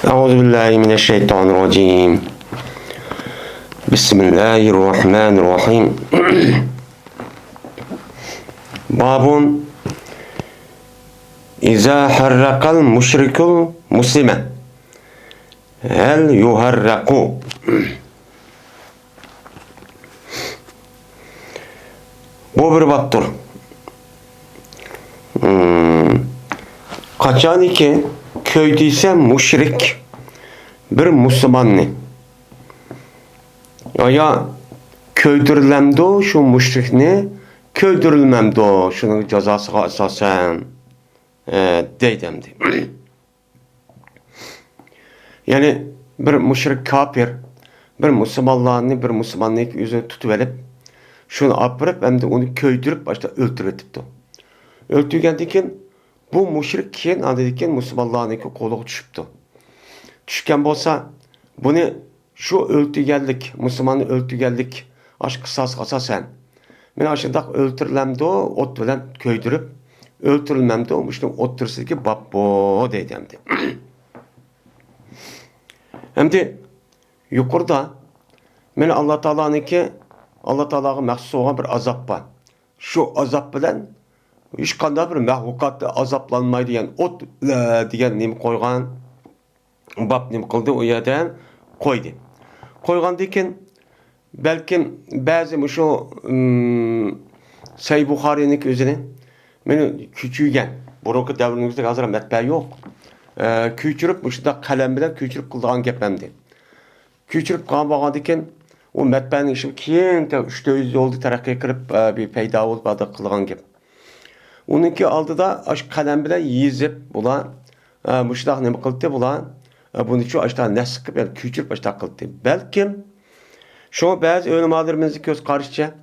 Euzubillahimineşşeytanirracim. Bismillahirrahmanirrahim. Babun İza harrakal müşrikul muslime hel yuharraku. Bu bir baptır. Kaçan ki köydeyse müşrik bir Müslümanı ya köydürülemdi şu müşrikni köydürülmemdi şunun cezasına asasen deydemdi. Yani bir müşrik kafir bir Müslümanlık yüzünü tutuverip şunu apırıp hem de onu köydürüp başta öldürüptü. Öldürgendikken bu müşrik kiyen adedikken Müslümanlığın kolu düşüptü. Düşken bolsa bunu şu öldürgenlik, Müslümanı öldürgenlik aşk kısas asasen men aşındak öldürülemdi o ot bilen köydürüp öldürülmemdi o müşrik oturursa ki babbo deydemdi. Hem de yukarıda men Allah Ta'ala'ga mahsus olan bir azap var. Şu azap bilen hiç qanday bir mahluqatda azaplanmaydı yani ot degan nima qo'ygan bab nima qildi u yerdan qo'ydi. Qo'ygandan keyin balkim ba'zi shu Sahih Buxoriyning o'zini meni kuchuygan burungi davrimizda hozir matbaa yo'q. Ko'chirib shunda qalam bilan ko'chirib qilgan gapimdi. Ko'chirib qolgan bo'lgandan keyin u matbaaning ishi keyin 300 yilda taraqqiy qilib bir paydo bo'lib qilgan gap. Onunki aldıda aş kalem bilen yiyizip bulan müştak ne kıldı bulan bunu şu aşağı nesip yani küçülüp aşağı kıldı. Belki şu bazı ölümalarımızı göz karşıca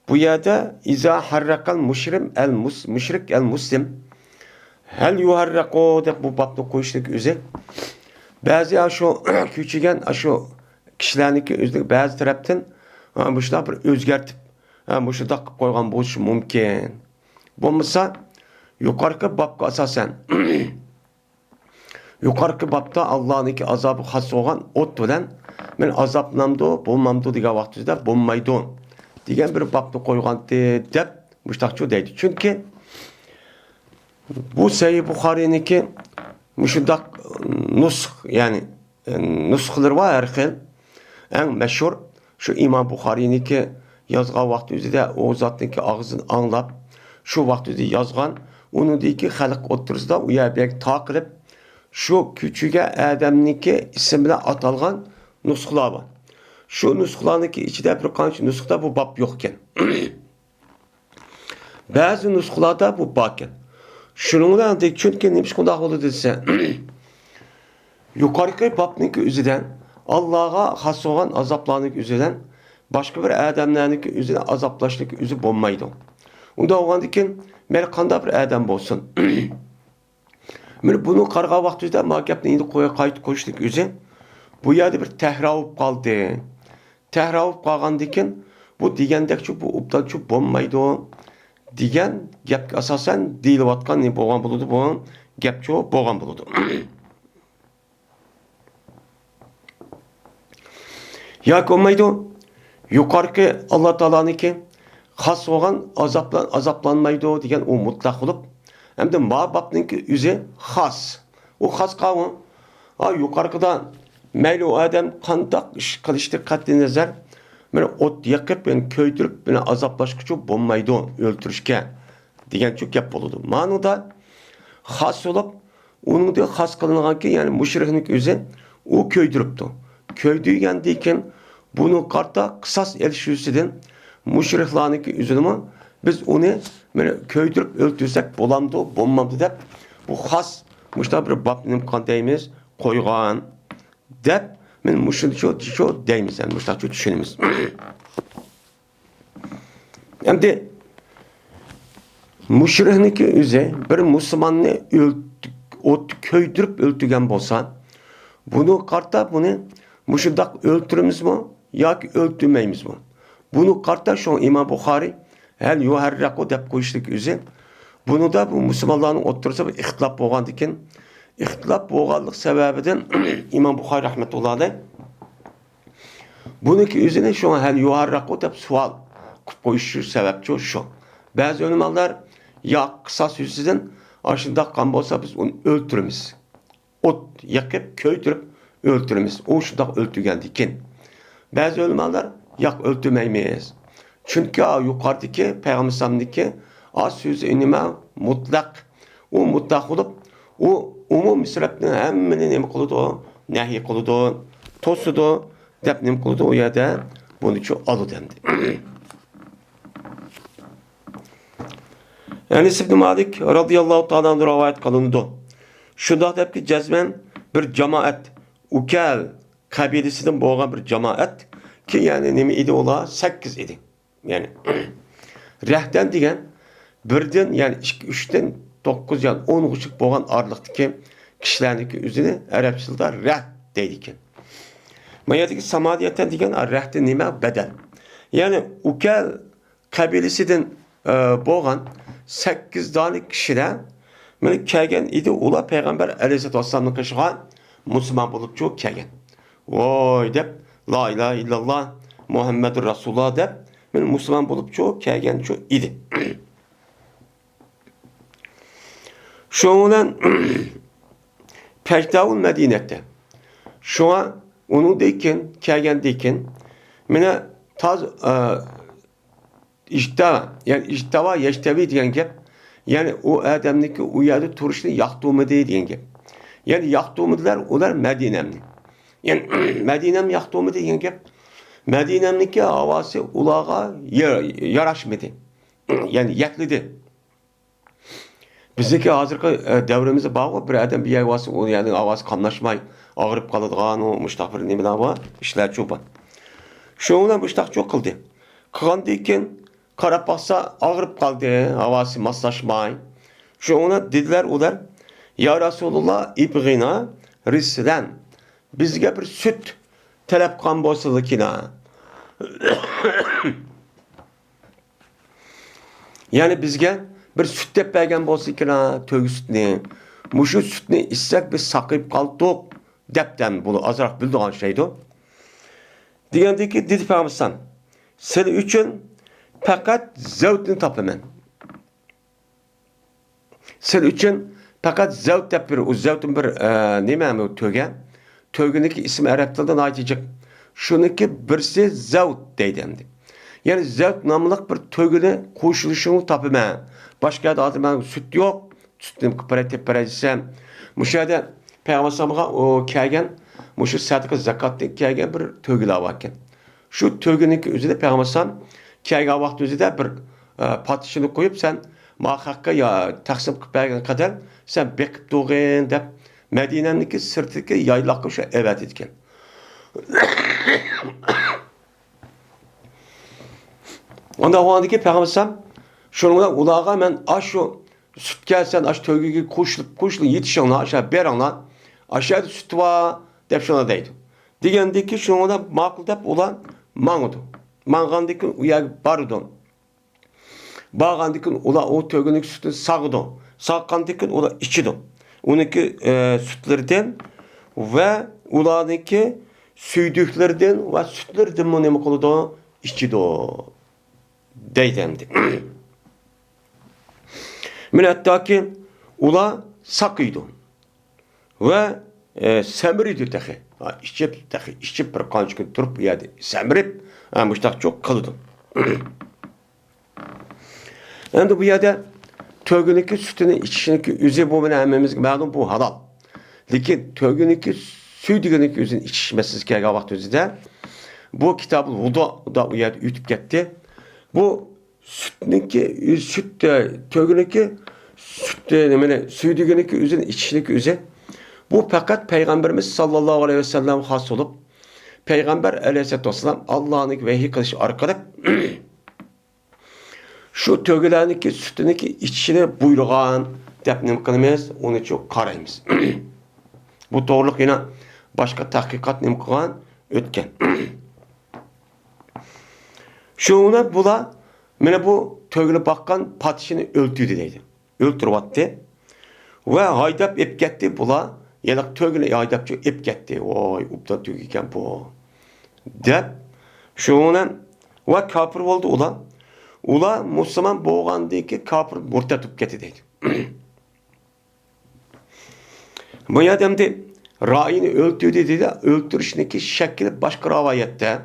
bu yerde iza harrakal müşrik el muslim hel yuharraku de bu babda koyuştuk üzeri bazı şu küçügen şu kişilerdeki özlük bazı taraftan müştak bir özgertip müştak koygan boş mümkün. Bulmasa yukarıki babga asasen yukarıki babda Allah'ın azabı has olan ot bilen men azaplamdı bulmamdı diye vaktizde bulmaydı diyen bir babda koygan dep müştakçı deydi. Çünkü bu Sahih Buxoriy'ninki müştak nusk yani nuskları var her xil. En meşhur şu İmam Buxoriy'ninki yazgan vaktizde o zatınki ağzını anlap şu vaxtda yazgan, onu deyki xalq otursida u yerga taqilib, şu küçüge adamniki ismi bilan atalgan nusxalar var. Şu nusxalarniki ichida bir qancha nusxada bu bab yo'q ekan. Ba'zi nusxalarda bu bor ekan. Shuning bilan chunki nima shunday bo'ldi desa, yuqorqi babniki o'zidan Allohga xos bo'lgan azoblarning o'zidan boshqa bir odamlarniki o'zini azoblashlik o'zi bo'lmaydi. Unda olgandan keyin men qanday bir odam bo'lsin. Men buni qarg'a vaqtida ma gapni endi qaytib qo'yishlik o'zi bu yerda bir tahrovib qoldi. Tahrovib qolgandan keyin bu degandekchi bu ubdanchi bo'lmaydi degan gapga asosan deyilayotgan ne bo'lgan bo'ladi bu gapchi bo'lgan bo'ladi. Yo'q olmaydi. Yuqorqi Alloh taolaniki xas olgan azaplanmaydı degan o mutlaq bo'lib, hamda ma'babninki o'zi xas. O xas qavmi yuqorqidan mayli odam qandoq ish qilishni qat'iy nazar mana ot yoqib, yani ko'ydirib, buni azoblashga bo'lmaydi, o'ltirishga degan gap bo'ladi. Ma'noda xas bo'lib, uningda xas qilinganki, ya'ni mushrikning o'zi u ko'ydiribdi. Ko'ydirgandan keyin buni qarta qisas elishisidan müşriklarniki üzülümü biz onu böyle köydürüp öldürsek bolamdı, bulmamdı dep bu xas müşta bir babnim kandayımız koygan dep men müşrikço deymiz yani müştakço düşünümüz. Hem de müşrikniki üze bir Müslümanını köydürüp öldürgen bolsa bunu karta bunu müşrik öldürümüz mü ya ki öldürmeyimiz mi? Bunu karta şu İmam Buxori hel yuharraku dep koyuştuk üzü. Bunu da bu Müslümanların otursa bir ihtilaf bolgandan keyin İhtilaf boğanlık sebebinden İmam Bukhari rahmetullahi aleyh bununki üzerine şu an hal yuharraku deb sual koyuş sebepçi şu. Bazı ölümanlar ya kısas yüzünden aşında kan bolsa biz onu öldürürüz. Ot yakıp köydürüp öldürürüz. O şunda öldürgendikin. Bazı ölümanlar yak öldürmeymeyiz. Çünkü yukarıdaki Peygamber'deki az sözü inime mutlak. O mutlak olup o umum sebepten hemmini nemi kılıdı, nehi kılıdı, tosudu, dep nemi kılıdı o yerde bunu çok alı dendi. Enes ibn Malik radıyallahu ta'ala rivayet kılındı. Şunda dep ki cezmen bir cemaat, Ukel kabilesinden boğan bir cemaat ki yani nemi idi ola 8 idi. Yani rehten degen birden yani 3'ten 9 yani 10 uçuk boğan arlıktaki kişilerdeki üzerine Arapçılda reh deydiken. Mayadaki samadiyetten degen rehte nime bedel. Yani Ukel kabilesinden boğan 8 tane kişiler böyle kelgen idi ula Peygamber Aleyhisselatü Vesselam'ın kışıgan Müslüman bulup çok kelgen. Oy dep la ilahe illallah Muhammedur Resulullah dep ben Müslüman bulup çok kelgen çok idi. Şundan Pekdavul Medine'de şu an onu deyken kelgen deyken mene taz İhtava yeştevi diyen gep yani o adamdaki uyadı turuşunu yaktığımı diyen gep. Yani yaktığımılar olar Medine'mni. Yani Medine'm yaktığımı diyen gep Medine'mdeki havası ulağa yaraşmadı. Yani yaklidi. Bizdeki hazırki devrimize bağlı bir adam bir havası o yani havası kanlaşmay ağırıp kalıdığan o müştak bir nemiler var işler çoban. Şundan müştak çok kıldı. Kıgandıyken karab baksa ağırıp kaldı, havası maslaşmay. Şu ona dediler olar, ya Resulullah ibgina rislen. Bizge bir süt talep kan bolsalıkina. Yani bizge bir süt dep bergen bolsalıkina tögü sütni. Muşu sütni istek biz sakayıp kaldık depten bunu azrak bildiğin şeydi. Diyendeki dedi Peygamber senin için fakat zevkini tapamen. Sen için fakat zevk tapır. O zevkin bir neyme mi töge? Tögündeki isim Arap dilinde aytacak. Şununki birisi zevk deydendi. Yani zevk namlıq bir tögüne koşuluşunu tapamen. Başka da adı süt yok. Sütünü kıparet parasem. Müşahede Peygamber'e o kelgen muşu sadaka zakatı kelgen bir tögüle vakken. Şu tögündeki üzerinde Peygamber'e kelgen vakti üzerinde bir patışını koyup sen muhakkak ya taksim kıpbergen kadar sen bekip doğun dep Medine'deki sırtdaki yaylakı şu evet etken. Onda o andaki Peygamber şununla ulağa men aşu süt gelsen aş tögüge koşulup yetişen aşağı beranla aşağıda süt var dep şuna deydi. Digendeki şununla makul dep olan mangudu. Mangandaki uyak barudon. Bağandıkın ola o tögünlük sütünü sağıdı. Sağkandıkın ola içiді. Onunki sütlerden ve uladaki süydüklerden ve sütlerden mi ne kılıdı? İçiді. Deydemdi. Men hatta ki ula sakıydı. Ve semiriydi tehi. İçip bir kaç gün durup yedi. Semirip müştak çok kılıdı. Yani bu yerde tögüneki sütünü içişindeki üzü bu emmemiz ma'lum bu halal. Lakin tögüneki süydüğüneki üzün içişmesiz ki vakti üzüde bu kitabı vudu da bu yerde ütüp gitti. Bu sütüneki tögüneki süydüğüneki üzün içişindeki üzü bu fakat Peygamberimiz sallallahu aleyhi ve sellem has olup Peygamber aleyhisselatü vesselam Allah'ın vehiy kılışı arkalık şu tögülerdeki sütüneki içine buyurgan dep nem kılmayız, onu çok karayımız. Bu doğruluk yine başka tahkikat nem kılgan ötken. Şuna bula mene bu tögülü bakkan patişini öldürdü deydi. Öldürüp attı. Ve haydap ip ketdi bula. Yalak tögüne haydapçı ip ketdi. Oy, uptan tüg ekan bu. Dep, şoňdan ve kafir oldu ulan. Ula Müslüman boğandaki kafir murtat ip ketdi deydi. Bu adamdı rayını öldürdü dedi. Öldürüşündeki şekli başka rivayette.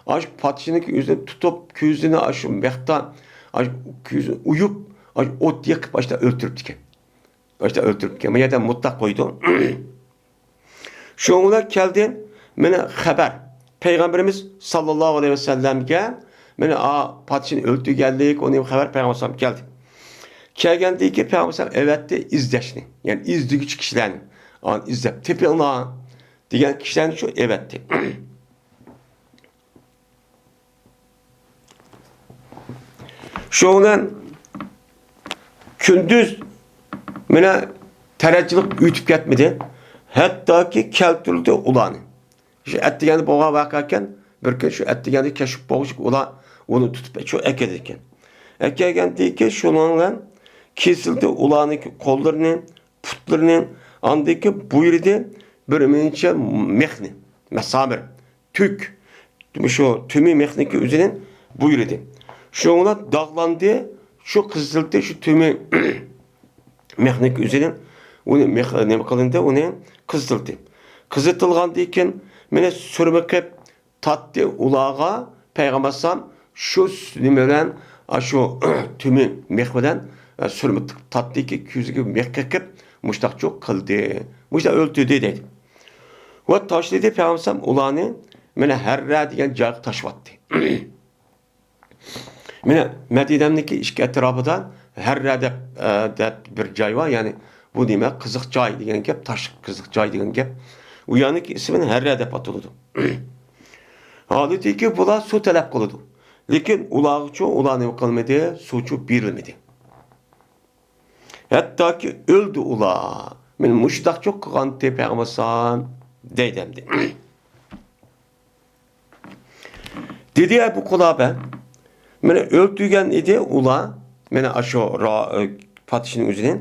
Aşk patişindeki yüzünü tutup küzünü aşıp mehta aşk küzünü uyup aşk ot yakıp başta öldürüp diken. Başta öldürüp diken. Bu adam mutlak koydu. Şoňla geldi mene haber. Peygamberimiz sallallahu aleyhi ve sellem'ge mene patişini öldü geldik. Onu haber Peygamber geldi. Kelgendi ki Peygamber evet de izleşni. Yani izleyici kişilerin an izlep tepelna diyen kişilerin şu evetti. Şoňdan kündüz mene tereccülük ütüp ketmedi. Hatta ki keltirildi ulanı. Şu etdigeni boğa vakarken bir gün şu etdigeni keşif boğuşuk ula onu tutup şu ekedirken. Ekegen ki şununla kesildi ulanı kollarını, putlarını andaki buyurdu bir minçe mehni, mesamir, tük. Şu tümü mehniki üzerinin buyurdu. Şuna dağlandı, şu kızıldı, şu tümü mehniki üzerinin onu ne kılındı, onu kızıldı. Kızıltılgandıyken mene sürmekep tattı ulağa Peygamber şu nimelen şu tümü mehmeden sürmek tattı ki küzüge mehkekep muştak çok kıldı. Muştak öldürdü dedi. Ve taşladı Peygamber ulağını mene herra diyen cağ taşvattı. Mene Medine'deki işki etrafında herra de bir cay var yani bu demek kızık cay diyen gep taş kızık cay diyen gep. Uyanık ismini herra de patıldı. Halbuki ki bula su talep kıldı. Lekin ulağıçı ulağını kılmadı, suçu birilmedi. Hatta ki öldü ulağı. Men muştak çok kıgan Peygamber deydemdi. Dedi ya bu kulabe mene öldügen idi ula mene aşo patişinin üzerine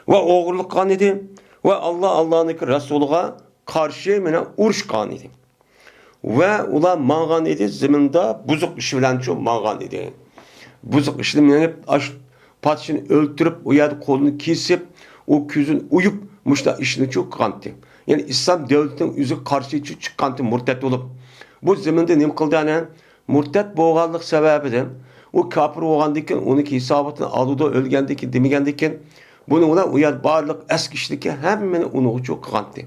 ve oğurluk kan idi ve Allah'ın Resuluğa karşı mene uruş kan idi. Ve ula mağan idi zeminde buzuk işi bilen çok mağan idi. Buzuk işi bilen patişini öldürüp o yerde kolunu kesip o küzün uyup muşta işini çok kandı. Yani İslam devletinin yüzü karşı çıkandı murtet olup. Bu zeminde ne kıldı yani? Murtet boğanlık sebebidir. O kafir olgandaki onun hesabını alıda ölgendeki demigendeki bunu ona uyar barlık eski işdeki hemen onu çok kandı.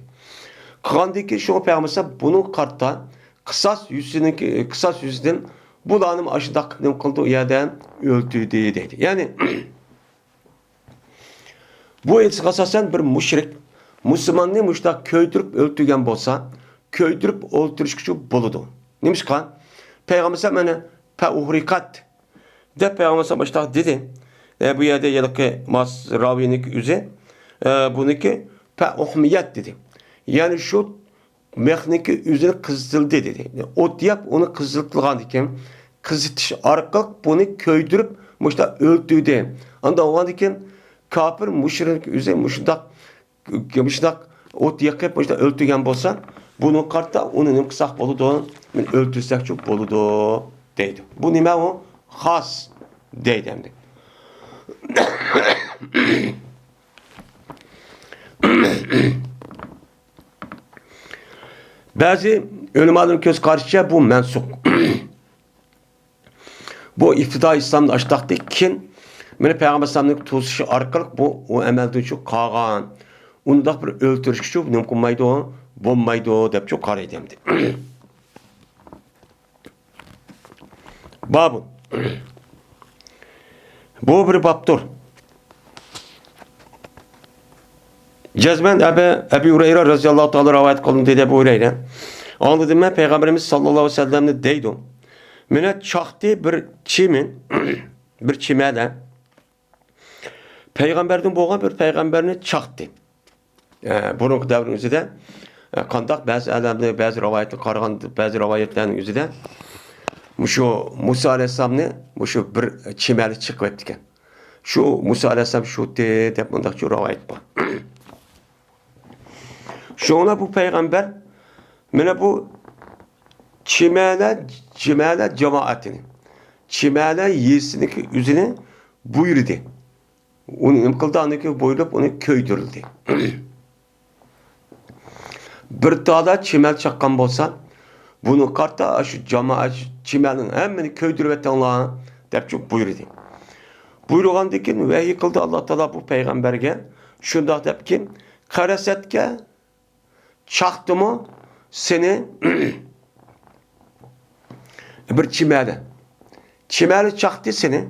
Kandı ki şu Peygamber bunun kartta kısas yüzünden bu lanım aşıdak ne kıldı o yerden öldü dedi. Yani bu esasen bir müşrik Müslümanlığı müştak köydürüp öldürgen bolsa köydürüp öldürüşküçü boludu. Neymiş kan? Peygamber mene pe uhrikat de Peygamber müştak dedi. Bu yerde yılıkı mas ravinik üze bunu ki pe uhmiyet dedi. Yani şu mehniki üzerine kızıldı dedi. O diyap onu kızıltılgan diken kızıtış arkalık bunu köydürüp müştak öldürdü. Anda o diken kafir müşrik üzerine müştak ot yakıp müştak öldürgen bolsa bunun kartta onun kısak boludu. Men öldürsek çok boludu deydi. Bu nime o? Has deydemdi. Bazı ölümadın göz karşıya bu mensuk. Bu iftida İslam'da açtaktı kin mene Peygamber sallallahu tuzuşu arkalık bu o emelden çok kağan. Onu da bir öldürüş çok mümkün maydı o, bombaydı o dep çok kar edemdi. Babun. Bu bir babdır. Cezmen Ebu Hureyre radıyallahu ta'ala rivayet kılın dedi Ebu Hureyre. Anladım ben Peygamberimiz sallallahu aleyhi ve sellem'de deydim. Mene çaktı bir çimin bir çimede Peygamberden boğan bir peygamberini çaktı. Bunun devrinin de kandak bazı alemde bazı rivayetler kargan bazı rivayetlerin yüzüde şu Musa aleyhisselam'ı şu bir çimeli çıkıp ettiken. Şu Musa Aleyhisselam şu de dep mundaq rivayet var. Şuna bu peygamber mene bu çimele cemaatini çimele yiyesiniki üzerine buyurdu. Onu imkıldanıki buyurup onu köydürüldü. Bir dağda çimel çakkan bolsa bunu kartta şu cemaat çimelin hemmini köydürüp etenler dep çok buyurdu. Buyurğandan keyin vahiy qildi Alloh taolo bu payg'ambarga shundoq debki qarasatga chaqdimi seni bir chimali chaqdi seni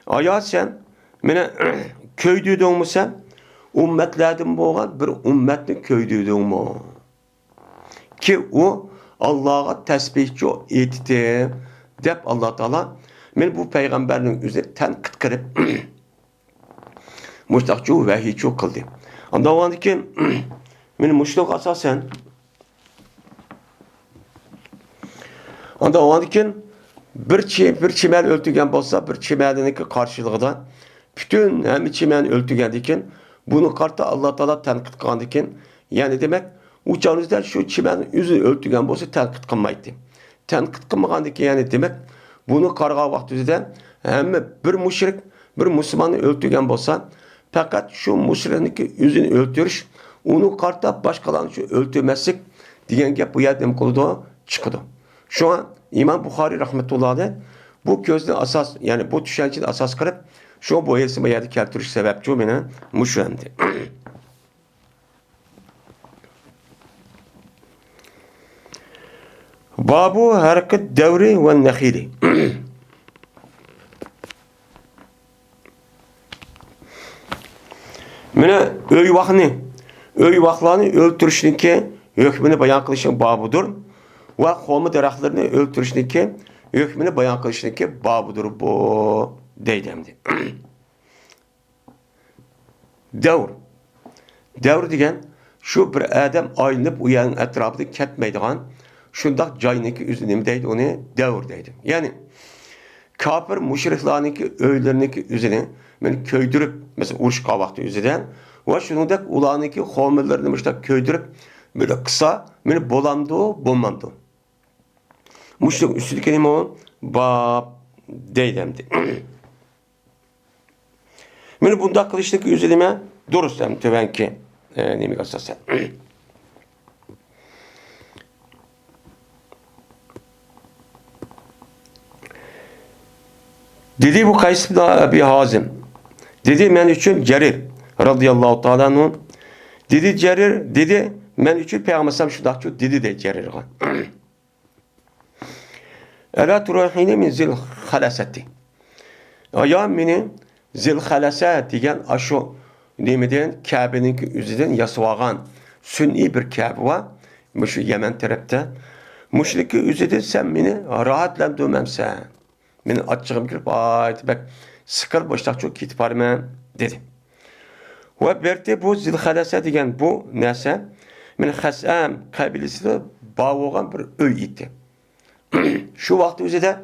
ayo sen meni köydürdingmi sen ummatlardan bo'lgan bir ummatni köydürdingmi ki u Allah'a tasbihchi etdi deb Alloh taolo men bu payg'ambarning o'zini tanqid qilib mushtaqchu vahiychu qildi. Ondan keyin men mushtoq asosan ondan keyin bir chimal o'ltirgan bo'lsa, bir chimaliniki qarshiligida bütün hamma chiman o'ltirgandan keyin buni qarta Alloh taolo tanqid qilgandan keyin, ya'ni demak, uchanizda shu chiman o'zini o'ltirgan bo'lsa tanqid qilmaydi. Tanqid qilmagandan keyin, ya'ni demak, bunu qarg'a vaqtida hamma bir mushrik, bir musulmonni o'ltirgan bo'lsa, faqat shu mushrikniki o'zini o'ltirish, uni qartab boshqalarni shu o'ltirmaslik degan gap bu yerda nima qildi? Chiqdi. Şu an İmam Buxoriy rahmetulloh'da bu ko'zni asos, ya'ni bu tushunchani asos qilib, shu bu yerda yerda keltirish sababchi meni mushramdi. Babu hareket devri ve nehili. Mene öy vaqtlarını öldürüşünki hükmünü bayan kılışın babudur. Ve xomu daraxtlarını öldürüşünki hükmünü bayan kılışınki babudur bu deydemdi. Devr degen şu bir adam aylanıp uyanın etrafında ketmeydiğen şundaq joyniki üzünü deydi, onu devr deydi. Yani kafir müşriklarniki öyleriniki üzünü meni köydürüp mesela uruş qavaqtı üzüden ve şunundaq ularniki xomillerini müştaq köydürüp böyle kısa meni bolamdı, bolmamdı. Müşrik üstüdeki nime o? Bab deydemdi. Meni bundaq kılıştaki üzülüme durusam tövenki nemi asasen. Dedi bu Kays ibn Abi Hazim. Dedi men üçün Cerir radıyallahu ta'ala anhu. Dedi Cerir, dedi men üçün Peygamber şundaq şu dedi de Cerir'e. Ela turahine min zil halasati. Aya meni zil halasa degan aşu nemeden Kabe'nin üzerinden yasvağan sünni bir Kabe var. Şu Yemen tarafta. Müşriki üzerinden sen beni rahatlandırmamsan. Meni açığım girip ayet bak sıkır boşluk çok kitip varmam dedi. Ve berti bu zilhalasa degen bu nese men Hasam kabilesine bağlanan bir öy idi. Şu vakti üzerinde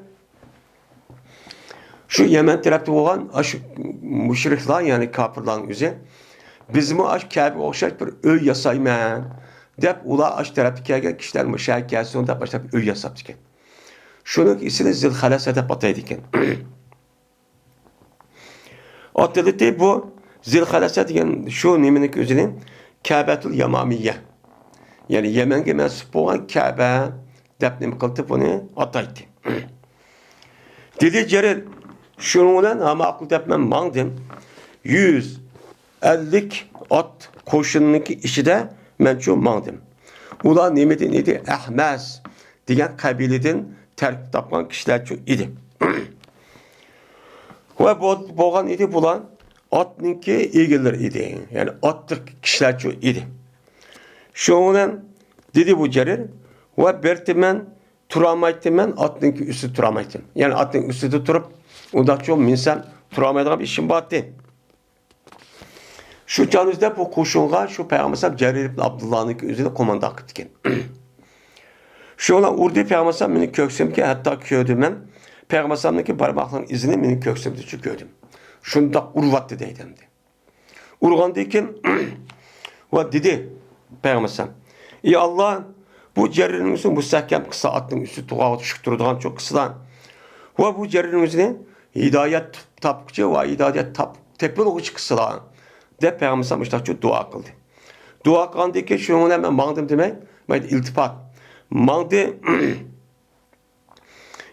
şu Yemen tarafta olan şu müşrikler yani kafirlerin üzerinde bizim aş Kabe okşar bir öy yasayman dep ula aş tarafta gelgen kişiler müşahit gelsin onda başlayıp öy yasaptı. Şunun ismini Zilhalasa'da patlaydıkken. Atladı bu Zilhalasa diyen şu nemenin özünün Kabe'tul Yamamiye. Yani Yemen'e mensup olan Kabe depnem kıldı bunu ataydı. Dedi Cerir şununla ama akıl depmem mandım 150 at koşununki işi de men şu mandım. Ulan nemedi neydi? Ahmaz diyen kabileden terk tapan kişiler çok idi. Ve boğan idi bulan atınki ilgiler idi. Yani attık kişiler çok idi. Şundan dedi bu Cerir ve bertimen turamaytmen atınki üstü turamaytmen. Yani atın üstü turup ondan çok minsen turamaydan bir işim battı. Şu canızda bu koşunğa şu Peygamber Cerir ibn Abdullah'ın üzerine komanda akıtken. Şu olan urdu Peygamber meni köksemki hatta köydüm ben. Peygamber'deki parmakların izini meni köksemde gördüm. Şundaq urvatdı deydimdi. Urgandan keyin va dedi Peygamber: "Ey Allah, bu cerrinimizin mustahkem kısa atның üstü tuğa düşüp durduğan çok kısadan. Va bu cerrinimizni hidayet tapıcı va hidayet tepil uç kısadan." De Peygamber müştahçı dua kıldı. Dua kıldı ki şunu hemen mağdım demek, ben iltifat. Mağdı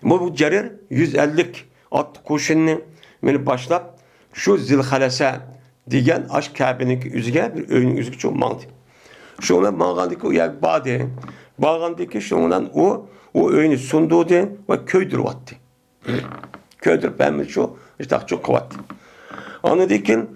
bu cerir 150'lik at koşununu beni başlap şu Zilhalese diyen aşk Kabe'nin üzüge bir öğünün üzüge çok mağdı. Şuna mağandaki o yak bağdı. Bağandaki şundan o öğünü sunduğu de ve köydür vattı. Köydür ben şu işte çok kuvvet. Anladıkken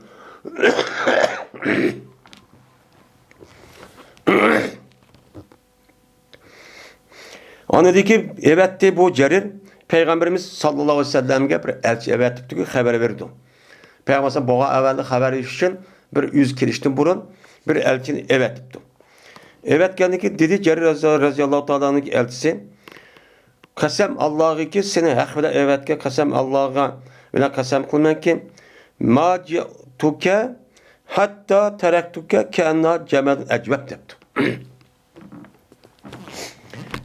anladı ki evet de bu cerir Peygamberimiz sallallahu aleyhi ve sellem'e bir elçi evet tuttu haber verdi. Peygamber boğa evvelde haber için bir yüz kiriştin burun bir elçini evet tuttu. Evet kendiki dedi Cerir radıyallahu ta'ala'nın elçisi kasem Allah'a ki seni hakvada evet ki kasem Allah'a ve kasem kılman ki ma tuke hatta teraktuke kenna cemal ecvab deptu.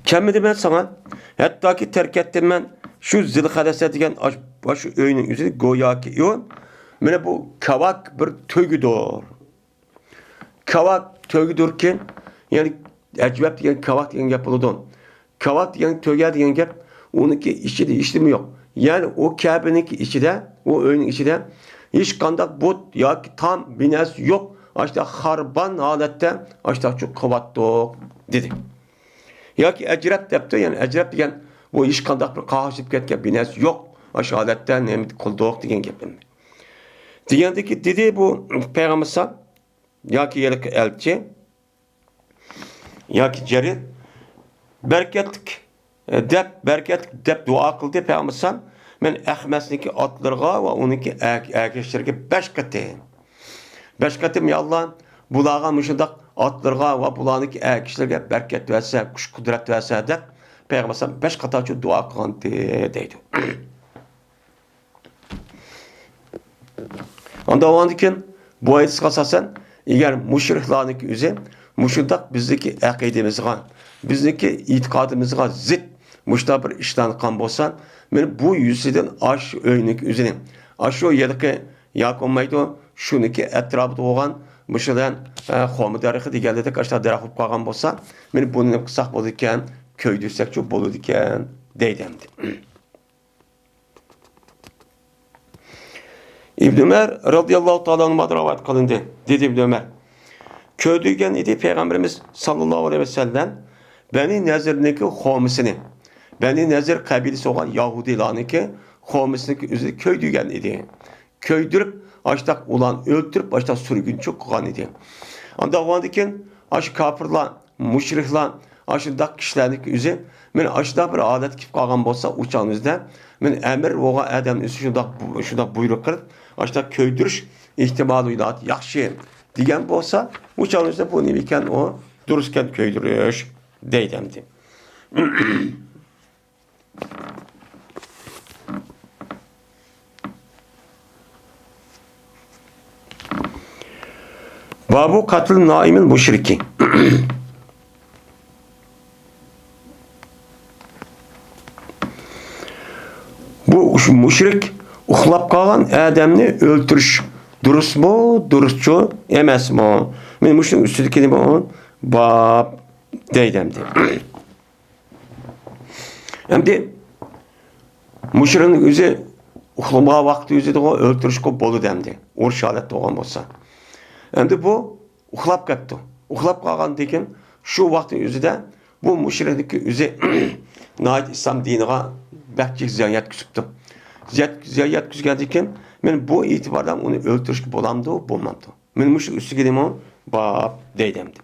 Kemidi ben sana hatta ki terk ettim ben şu zilhalese diyen şu öğünün yüzü goya ki mene bu kavak bir tögüdür. Kavak tögüdür ki yani ecvab diyen kavak diyen yapılıdın. Kavak diyen töge diyen yap onunki içi de işlemi yok. Yani o Kabe'nin içi de o öğünün içi de hiç kandak but ya ki tam bines yok. İşte harban halette işte çok kuvvetli dedi. Ya ki ecrep depti yani ecrep diyen bu hiç kandak bir kahışıp ketken bines yok. Aşağı halette ne kıldık diyen yapın. Diyendi ki dedi bu Peygamber ya ki yelik elçi ya ki Cerir berketlik dep dua kıldı Peygamber men Ahmes'niki atlarga ve onunki erkeşlerge 5 katı. 5 katı ya Allah bulağa müşündak atlarga ve bulağınki erkeşlerge bereket verse, kuş kudret verse de Peygamber 5 katı dua kıldı deydi. Onda o andikin bu ayet asasen eğer müşriklarınki üzü müşündak bizdeki akidemizge bizdeki itikadımızga zıt müşta bir işten kan bolsan men bu yüzüden aş öynük üzerine aşo yediki yakonmaydı şuniki etrafı doğan müşadan xomu darıqı digelerde kaçta daraqıp qalgan bolsa men bunu qısaq boldu ekan köydürsek çok boldu ekan deydimdi. İbn Ömer radıyallahu ta'ala madrawat kılındı. Dedi İbn Ömer. Köydüyken idi Peygamberimiz sallallahu aleyhi ve sellem Beni Nezir'deki xomisini Beni Nezir kabilesi olan Yahudilarınki xomisini üzeri köydüyken idi. Köydürüp açtak ulan öldürüp açtak sürgünçü kılan idi. Anda oğandiken aşı kapırlar, müşriklar, aşıdak kişilerindeki üzeri men aşıda bir adet kip kalgan bolsa uçağınızda men emir oğa adam üstü şundak buyruk kırıp aşıda köydürüş ihtimali yaxşı diyen bolsa uçağınızda bu neviken o durusken köydürüş deydemdi. Babu katıl naimil müşriki. Bu müşrik uxlap kalan adamni öldürüş durus mu, durusçu emas mı? Men müşrik üstüdeki bu bab deydemdi. Hem müşrikin özü uxlamağa vakti özü de o öldürüş köp bolu demdi. Oruç halet doğan bolsa. Hem bu uxlap ketdi. Uxlap kalgan dekin şu vaktin özü de bu müşrikin özü nait İslam diniga bäkçik ziyan yetkizipdi. Ziyan yetkizgendeken men bu itibardan onu öldürüş bolamdı, bolmamdı. Men müşrik üstü gedim o bab deydemdi.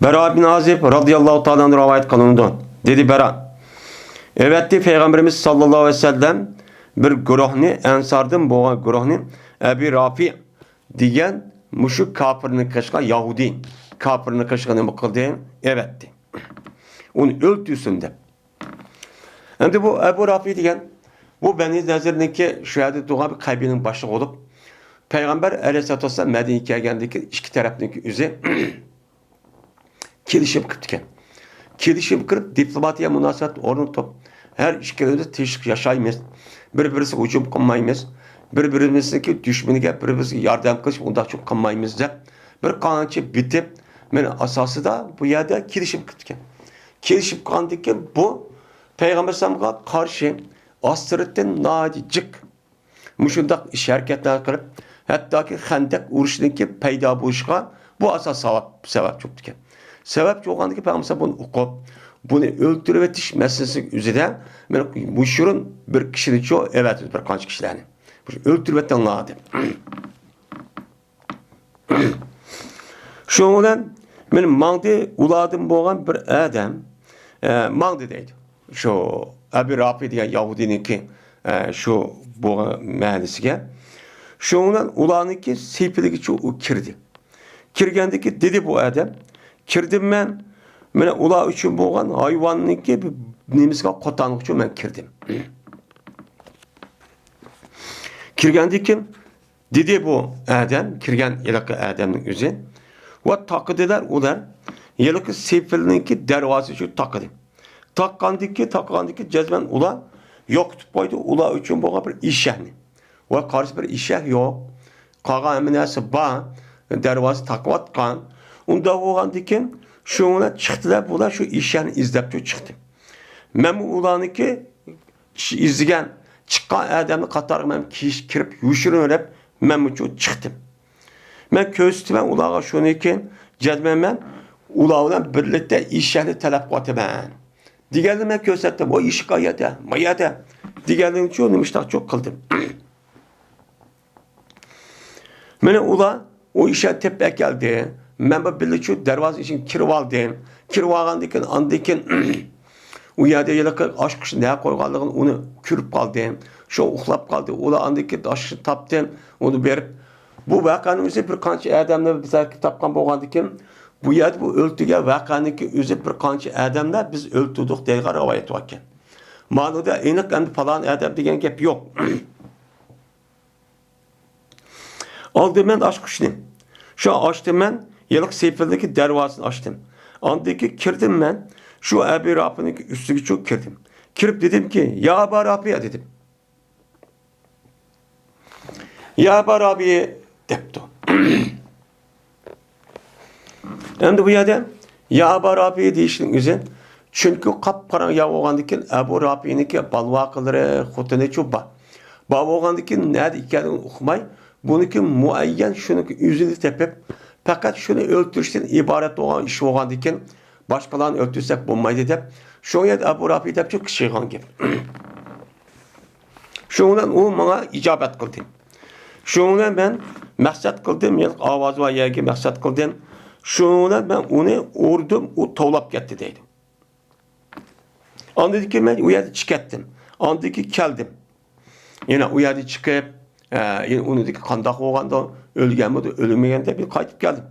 Bera bin Azib radıyallahu ta'ala'nın rivayet kılındı. Dedi Bera. Evet de Peygamberimiz sallallahu aleyhi ve sellem bir guruhni ensardan boğan guruhni Ebi Rafi diyen Muşu kapırını kaşıkan Yahudi. Kapırını kaşıkan ne kıldı? Evetti. Onu öldürsün de. Şimdi bu Ebu Rafi diyen bu Beni Nezir'deki şühede doğan bir kaybının başlığı olup Peygamber Aleyhisselatü Vesselam Medine'ye geldiğindeki iki tarafındaki üzeri kilişim kırptıken. Kilişim kırıp diplomatiye münasebet ornutup her işkilerde teşvik yaşayımız. Birbirimize hücum kılmayımız. Birbirimizdeki düşmanıya birbirimize yardım kılıp ondan çok kılmayımız da bir kanuncu bitip ben asası da bu yerde kilişim kırptıken. Kilişim kırptıken bu Peygamber Aleyhisselam'a karşı asırıtten nadicik muşundak iş hareketler kılıp hatta ki Hendek uruşundaki peyda buluşkan bu asas sebep çoktu ki. Sebep çoğandı ki Peygamber bunu okup bunu öldürüvetiş meselesi üzerine muşurun bir kişinin çoğu evet bir kaç kişilerini öldürüvetten ladı. Şu olan benim mağdi uladım boğan bir adam mağdi deydi. Şu Ebu Rafi diye Yahudinin ki şu bu mühendisine. Şundan ulanıki seypiligi çoğu kirdi. Kirgendeki dedi bu adam. Kirdim ben ula üçün boğan hayvanınki nemizge kotanlık için ben kirdim. Kirgendeki dedi bu adam. Kirgen yılaki adamın yüzü. Ve takıdılar ular. Yılaki seypiliginki dervası için takıdı. Takkandaki cezmen ula yok tutmaydı. Ula üçün boğan bir işyahni. Ve karşı bir işyah yok. Kağa eminesi bağ. Dervası takvatkan. Onda oğandaki şuna çıktılar. Bula şu işyahni izlep çıktı. Ben bu ulanıki izleyen çıkan adamı katarım ben kirip yuşurun öyle ben bu çıktım. Ben köstü ben ulağa şunu iken cezmen ben ulağından birlikte işyahni telefkatı ben. Diğerleri ben kösettim. O işi gayete. Mayete. Diğerlerinin çoğunu müştak çok kıldım. Mene ula o işe tepek geldi. Ben bu birlikte dervaz için kirvaldım. Kirvalgandıkken andıkken o yerde yıllık aşk için neye koyganlığın onu kürüp kaldım. Şu uhlap kaldı. Ula andıkken aşkı taptım. Onu verip bu vakanın üzeri bir kançı adamlar bize kitapkan boğandıkken bu yerde bu öltüge vakanındaki üzeri bir kançı adamlar biz öltüdük diye rivayet varken. Manada enik falan adam diyen gep yok. Aldım ben aşk kuşunu. Şu açtım ben yıllık seyfildeki dervasını açtım. Andaki kirdim ben şu Ebu Rafi'nin üstüne çok kirdim. Kirip dedim ki ya Ebu Rafi'ye dedim. Ya Ebu Rafi'ye depti. Hem de bu yerde ya Ebu Rafi'ye değiştiğin üzerine çünkü kapkaran ya oğandaki Ebu Rafi'ninki balvakıları hutunu çuba. Baba oğandaki nerede hikayeni okumay bununki muayyen şununki yüzünü tepip fakat şunu öldürüşten ibaret olan iş oğandaki başkalarını öldürsek bulmaydı deyip şu yerde Ebu Rafi deyip çok kişiğen gibi. Şundan o bana icabet kıldı. Şundan ben maksat kıldım, yılk avaz var yerge maksat kıldım. Şundan ben onu ordum, o tavlap gitti deydim. Anladı ki ben o yerde çıkarttım. Anladı ki geldim. Yine o yerde çıkıp yine onu dedi ki kandak oğanda ölgen mi de ölmeyen de bir kayıtıp geldim.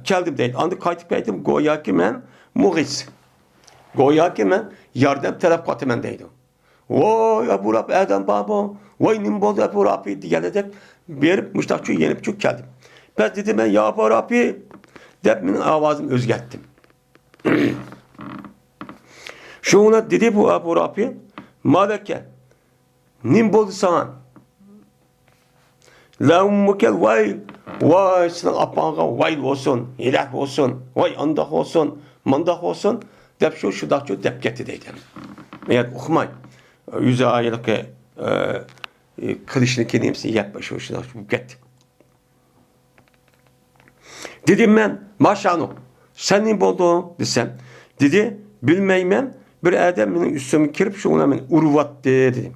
Geldim deydim. Anladı kayıtıp geldim. Goya ki ben muğis. Goya ki ben yardım taraf katı ben deydim. Vay Ebu Rafi Erdem baba. Vay nimboz Ebu Rafi diye dedik. Verip müştakçı yenip çok geldim. Ben dedim ben ya Ebu Rafi deyip benim avazımı özgettim. Şuna dedi bu Ebu Rafi maleke nimboz sana la ummukel vay sana apanga vay olsun ilah olsun vay andak olsun mandak olsun deyip şu dakçı deyip getti deydim. Eğer okumay yüze aylık kılıçını kendimsi yapma şu getti. Dedim ben maşanı senin bulduğun desem dedi bilmeyim bir adamın üstüme kirip şuna ben urvat dedim.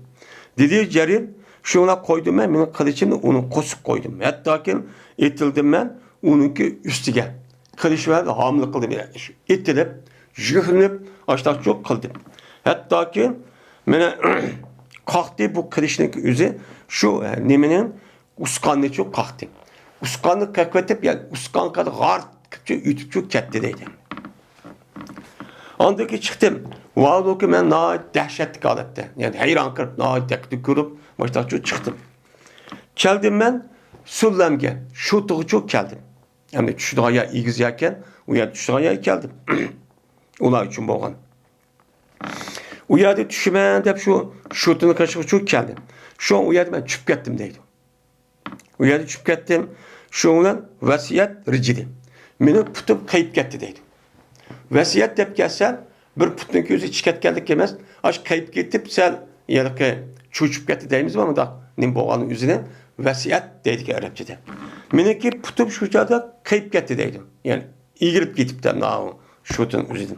Dedi Cerir şuna koydum ben benim kılıçımı onu kosuk koydum. Hatta ki itildim ben onunki üstüge. Kılıç verdi hamile kıldım. İtilip jühünüp aşağı çok kıldım. Hatta ki bana kalktı bu kılıçın yüzü şu neminin uskanlığı çok kalktı. uskanı kakvetip yani uskan kadar gart ütüp çok ketdi deydi. Andaki çıktım. Vallahi ki ben dehşetli halatda. Yani hayran kırıp dehşetli görüp başta çıktım. Keldim ben Sullemge. Şu tuğu çok keldim. Yani düşdüğaya igiz yerken o yer düşdüğaya geldim. Ular için boğan. O yerde düşmen dep şu şutunu kaçıp çok keldim. Şu an o yerde ben çıp kettim deydi. O yerde çıp kettim. Şu an vasiyet ricidi. Meni putum kayıp ketdi deydi. Vasiyet dep gelsen bir putun gözü çıket geldik yemez. Aş kayıp gitip sen yani çuçup ketdi deyimiz var mı da nim boğanın yüzüne vasiyet deydik Arapçada. Meneki putum şu çağda kayıp ketdi deydi. Yani İgirip gitip de şutun yüzüne.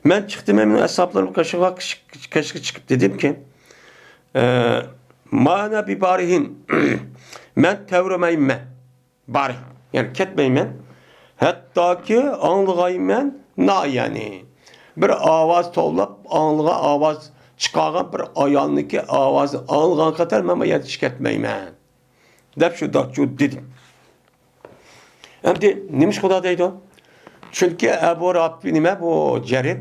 Ben çıktım hemen hesaplarımı kaşık çıkıp dedim ki mana bir barihin men tevremeyim men bari yani ketmeyim men hatta ki anlığayım men na yani bir avaz toplap anlığa avaz çıkaran bir ayağındaki avazı anlığan kadar men yetiş etmeyim men dep şu dedim. Hem de neymiş kadar deydi o? Çünkü Ebu Rabbinime bu cerib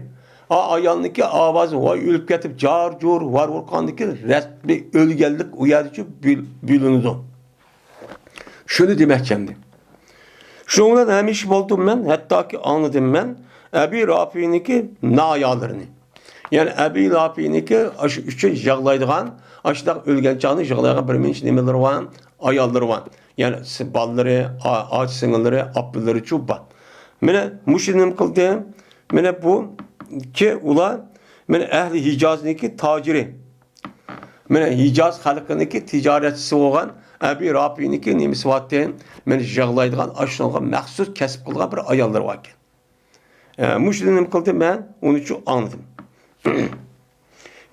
ayağındaki avaz var ölüp getip car cur var orkandaki resmi ölgellik uyarıcı bülünüdü. Şunu demek kendi. Şundan hem iş buldum ben hatta ki anladım ben Ebu Rabbiniki nayalarını. Yani Ebu Rabbiniki üçün yağlaydıgan aşıda ölgen çağını yağlaydıgan bir minç nemeleri var ayarları var. Yani balları, ağaç sınırları, apılları çubba. Mene müşrinim kıldı. Mene bu ki ula mene ehli Hicaz'niki taciri. Mene Hicaz halkındaki ticaretçisi olan Ebu Rabbiniki nemisi vatten mene jağlaydıgan aşınalığa məxsus kesip kılgan bir ayarları var ki. Müşrinim kıldı ben onu için anladım.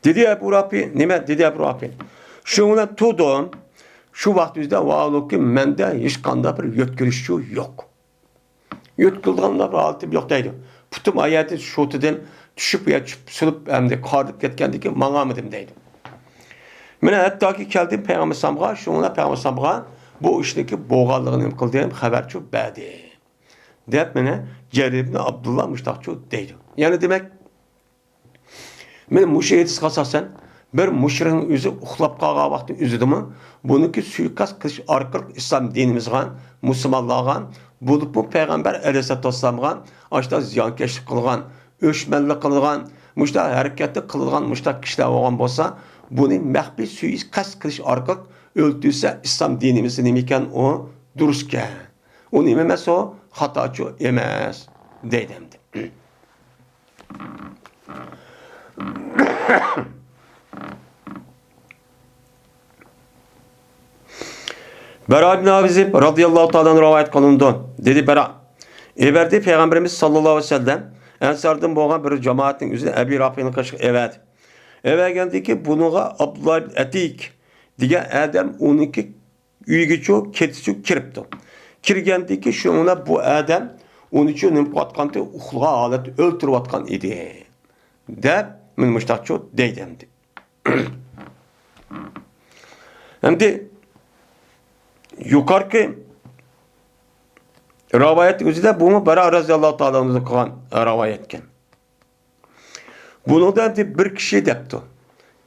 Dedi Ebu Rabbi, nime dedi Ebu Rabbi. Şuna tudum şu vaktimizde vallahi ki mende hiç kanda bir yötkülüşçü yok. Yötküldüğümde bir altım yok deydi. Putum ayeti şotudan düşüp ya sulup hem de kardıp getkendeki manamadım deydi. Mene hatta ki geldim Peygamber Samğa, şuna Peygamber Samğa bu işteki boğallığını kıldığım haberçi bədi. Deyip mene Ceribni Abdullah Müştakçı deydi. Yani demek men müşehidis kasasen bir müşrikin özü uxlap qalğan vaqtı üzüdümü bununki suikast qilish orqali islom dinimizga musulmonlarga bulup bu payg'ambar alayhissalatu vassalamga ashta ziyonkashlik qilgan o'shmanlik qilgan mushta harakatni qilgan mushta kishilar bo'lgan bo'lsa buni maxfiy suikast qilish orqali o'ltirsa islom dinimiz nima ekan u durustga u nima emas u xatochi emas deydim. Bera ibn Azib radıyallahu ta'ala rivayet kılındı. Dedi Bera. Everdi Peygamberimiz sallallahu aleyhi ve sellem Ensardan boğan bir cemaatin üzerine Ebu Rafi'nin kaşık evet. Eve geldi ki bunuğa Abdullah Etik diye Adem onunki üyüge çok ketisi kiripti. Kirgendi ki şuna bu Adem onun için nimqatqandı uxluğa alet öldürüp atkan idi. Dep min müştakçı deydemdi. Hem de yukarıki rivayet üzerinde bunu Bera razıyallahu ta'ala'nın kılan rivayetken. Bunu da bir kişi depti.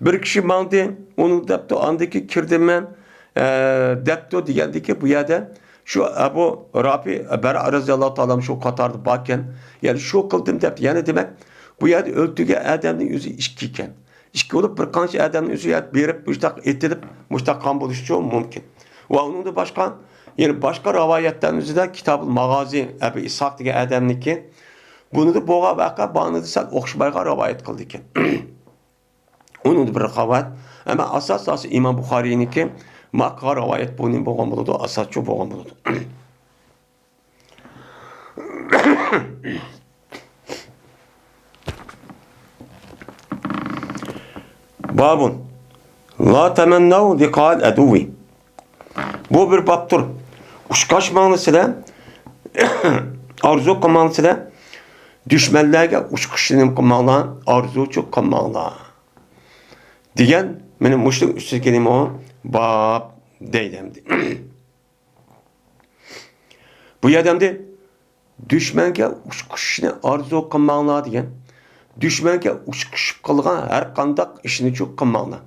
Bir kişi mandı onu depti. Andaki kirdim ben depti diyendi ki bu yerde şu Ebu Rabi Bera razıyallahu ta'ala'nın şu Katar'da bakken yani şu kıldım depti. Yani demek bu yerde öldüğü Adem'in yüzü işkiyken. İşki olup bir kanşı Adem'in yüzü yerde berip müştak etilip müştak kan buluşuyor mümkün. Ve onun da başka yani başka rivayetlerin üzerinde Kitab-ı Magazi Ebu İshak diye Adem'niki bunu da boğa vaka bağını da sen okşubayga rivayet kıldı ki. Onun da bir rivayet ama asas İmam Bukhari'ninki makka rivayet bunun boğan buludu asasçı boğan buludu. Babun la temennav liqa'al aduvi. Bu bir babdır. Uşkaş manasıyla arzu kılmanısıyla düşmanlarga uçkuşlanıp kılmalar, arzucu kılmalar. Diyen benim müşrik üstü kelime o bab deydemdi. Bu yerdemde düşmanga uçqishni arzu qilmanglar degan. Düşmanga uçqishib qilgan har qanday ishni chu qilmanglar.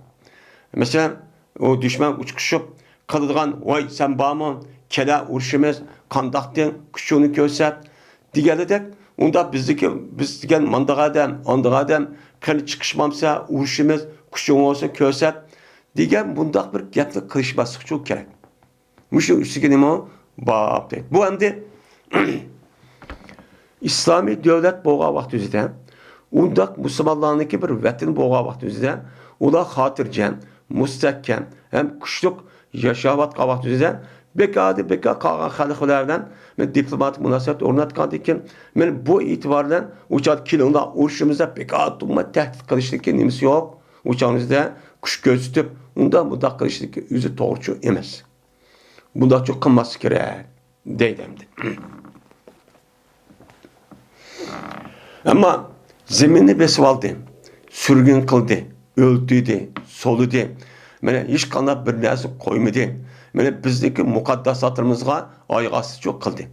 Masalan, o düşman uçqishib qiladigan, "Voy, sen bormi? Kela urushimiz, qandaqdin kuchini ko'rsat" deganidek, unda biz degan mandaq odam qani chiqishmamsa urushimiz, kuching olsa ko'rsat degan bundaq bir gapni qilishmaslik kerak. Mushu ustiga nima bop deydi. Bu endi İslami devlet bo'lgan vaqt o'zida, undaq musulmonlarniki bir vatan bo'lgan vaqt o'zida, ular xotirjam, mustahkam, ham kuchli yashayotgan vaqt o'zida bekor qolgan xalqlardan men diplomatik munosabat o'rnatgandan keyin men bu e'tibordan o'char kelinglar urushimizda bekor turma tahdid qilishlikka nimasi yo'q. O'chanizda kuch ko'rsatib, undan bundaq qilishlikka o'zi to'g'ri emas. Bundaq qilmaslik kerak deydi endi. Ama zeminni besib oldi, sürgün qildi, o'ltirdi, solidi. Mana hech qanday bir narsa qo'ymadi. Mana bizdagi muqaddasatlarimizga oyg'asi yo'q qildi.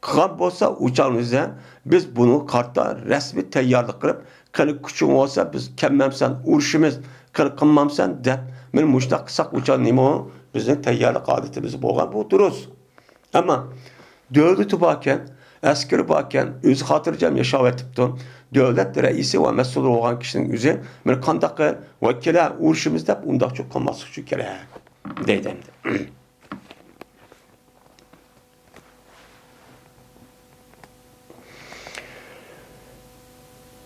Qilgan bo'lsa, o'chamizda biz buni qarta rasmiy tayyorlik qilib, qani kuching olsa biz kelmamsan, urushimiz, qilmamsan deb, men mushtaq qilsak o'cham nima? Bizning tayyorlik odatimiz bo'lgan bu durust. Ama devleti barken, askeri barken, o'zi xotirjam yashayotibdi. Devlet reisi ve mesul olan kişinin yüzü, men qandaq vakillar urushimiz deb undaq çok qilmaslik kerak deydi endi.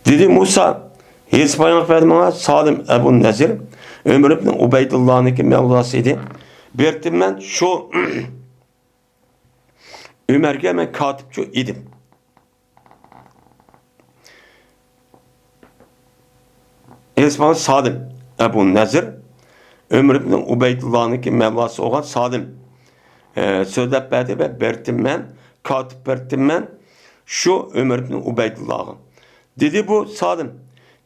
Dedi Musa, Hizpayan Ferman'a Salim Ebu Nezir, Ömür ibn Ubeydullah'nınki mevlasıydı. Bertim ben şu Ömer'e ben katipçi idim. Hizpayan Salim Ebu Nezir, Ömür ibn Ubeydullah'nınki mevlası olan Salim sözlep verdi ve Bertim ben, katip Bertim ben, şu Ömür ibn Ubeydullah'ın. Dedi bu Salim,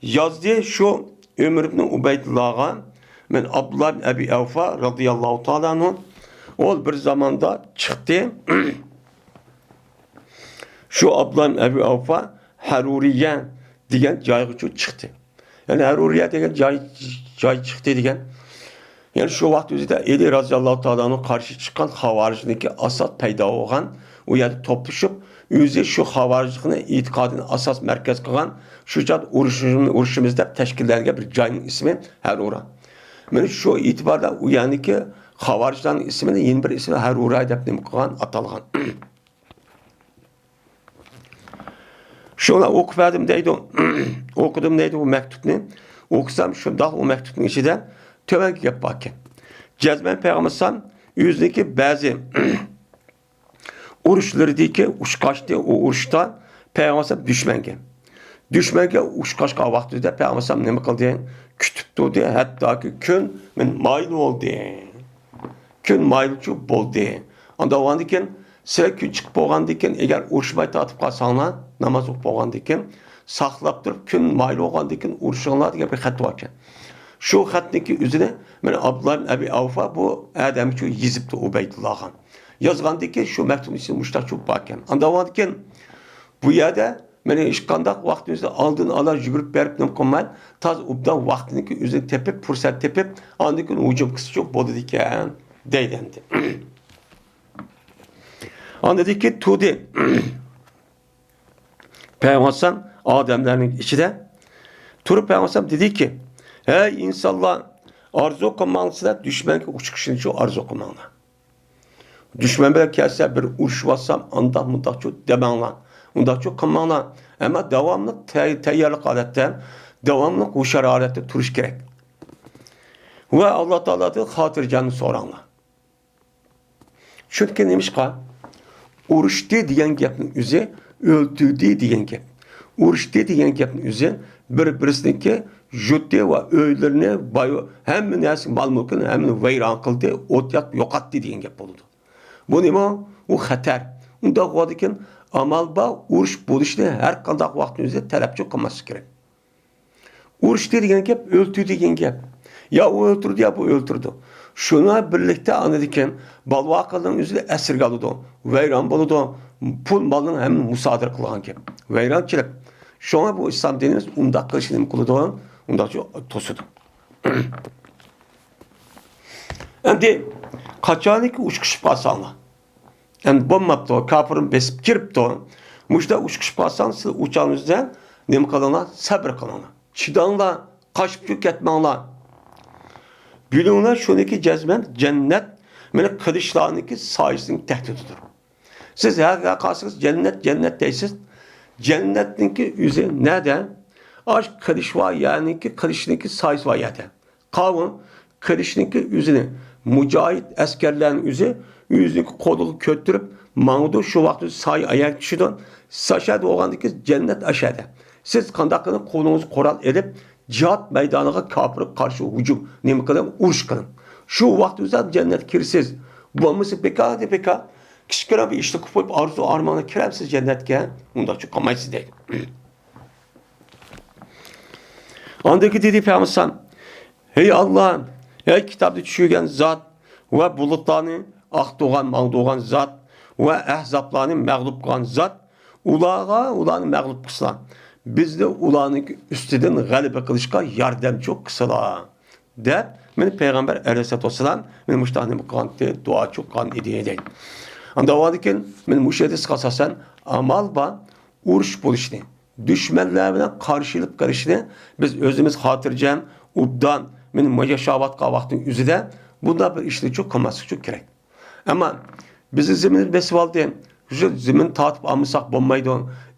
yazdı şu Ömür ibn Ubeydullah'a, ben Abdullah ibn Ebi Evfa radıyallahu ta'ala anhu, o bir zamanda çıktı, şu Abdullah ibn Ebi Evfa Haruriye diyen cayğıcı çıktı. Yani Haruriye diyen cay çıktı diyen, yani şu vakit özüde Eli radıyallahu ta'ala anhu karşı çıkan havaricindeki asat peyda olan, o yani topuşup, özü şu havariciliğine itikadını asas merkez kılan şu cad uruşumuzda teşkillerine bir cayın ismi Harura. Yani şu itibarda o yani ki havaricilerin ismini yeni bir ismi Harura edip nem kılan atalgan. Şuna okuverdim deydi o. Okudum deydi o mektubunu. Okusam şu dal o mektubun içinde tövenki yap bakayım. Cezmen Peygamber'san yüzdeki bazı uruşlardaki uçkaştı o uruşta Peygamber düşmenge. Düşmenge uçkaşka vaktinde Peygamber ne kıldı? Kütüp durdu. Hatta ki gün men mayıl oldu. Gün mayılçı boldu. Anda o andiken sıra küçük boğandiken eğer uruşmay tatıp kalsanlar namaz okup boğandiken saklap durup gün mayıl olgandiken uruşanlar diye bir hat var. Şu hatniki üzerine men Abdullah ibn Ebi Avfa bu adamı şu yizipti Ubeydullah'ın. Yazgandaki şu mektubun için müştak çok bakken. Andavandiken bu yerde meni iş kandak vaktimizde aldığın alar jübürüp berip nem komal taz ubdan vaktindeki üzerine tepip fırsat tepip andaki ucum kısı çok bodu diken deydendi. Andaki tudi Peygamber Ademlerin içinde Turup Peygamber dedi ki hey insanlar arzu okumanızda düşmanki uçuşun için arzu okumanlar. Düşman böyle kelse bir uruş varsam anda mundaq çok demanlar. Mundaq çok kılmanlar. Ama devamlı teyyarlık adette, devamlı uçar adette turuş gerek. Ve Allah Teala'da hatırcanı soranlar. Çünkü neymiş ki? Uruş diyen gapın üzü, öldürdü diyen gap. Uruş diyen gapın üzü, birisindeki juttu ve öylerini bayo hem nesin mal mülkünü hem veyran kıldı, ot yak yokattı diyen gap oldu. Bu nima? O xatar. Unda qo'dikin amal ba urush bo'lishni har qanday vaqtimizda talabchi qilmaslik kerak. Urush degan gap o'ltirdi degan gap. Ya o öldürdü ya bu öldürdü. Şuna birlikte anladıkken balvaqaların üzerinde esirge aldı. Veyran buludu. pul malını hem musadir kılgan ki. Veyrançılık. Şuna bu İslam dinimiz undaq kılışını mı kılıdı? Undaq tosudu. Endi kaçanı ki uçkışıp kalsanlar. Yani bombaptı, kafirin besip giripti. Muşda uçkışıp kalsanlar, siz uçağınızdan nemi kalanlar? Sabır kalanlar. Çıdanlar, kaçıp ketmenler. Bilunlar şunaki cezmen cennet, mene kılıçlarındaki sayısının tehdididir. Siz her kalsınız cennet deysiz. Cennetinki yüzü nerede? Aşk kılıç var yani ki kılıçınki sayısı var yerde. Kavun kılıçınki yüzünü mücahit askerlerin yüzünü kolu kötürüp mağdur şu vakti say ayak kişiden saçadı oğandaki cennet aşağıda. Siz kandakını kolunuzu koral edip cihat meydanına kafire karşı hücum nemi kılın uruş kılın. Şu vaktimizde cennet kirsiz. Bulması peka kişiler bir işte kupayıp arzu armağana kiremsiz cennetke bunda çok kamaysız değil. Andaki dedi Peygamber hey Allah'ım, hey kitapta düşüyen zat ve bulutlarını akdoğan, mağdoğan zat ve ehzaplarını mağlup kılan zat ulanı mağlup kısılan. Biz de ulanın üstüden galibe kılışka yardımcı kısıla. De, benim Peygamber aleyhissalatü vesselam benim müştahını kılandı, dua çok kan ediyor değil. Anda vadiken benim müşahedesi kasasen amal ba uruş buluştu. Düşmanlarına karşılık karıştı. Biz özümüz hatırcam, ubdan, benim yaşavat kavaktin üzüde bunda bir işte çok kılması çok gerek. Ama bizim zeminimiz besivaldı. Şu zemin tatip almışsak bulmaydı.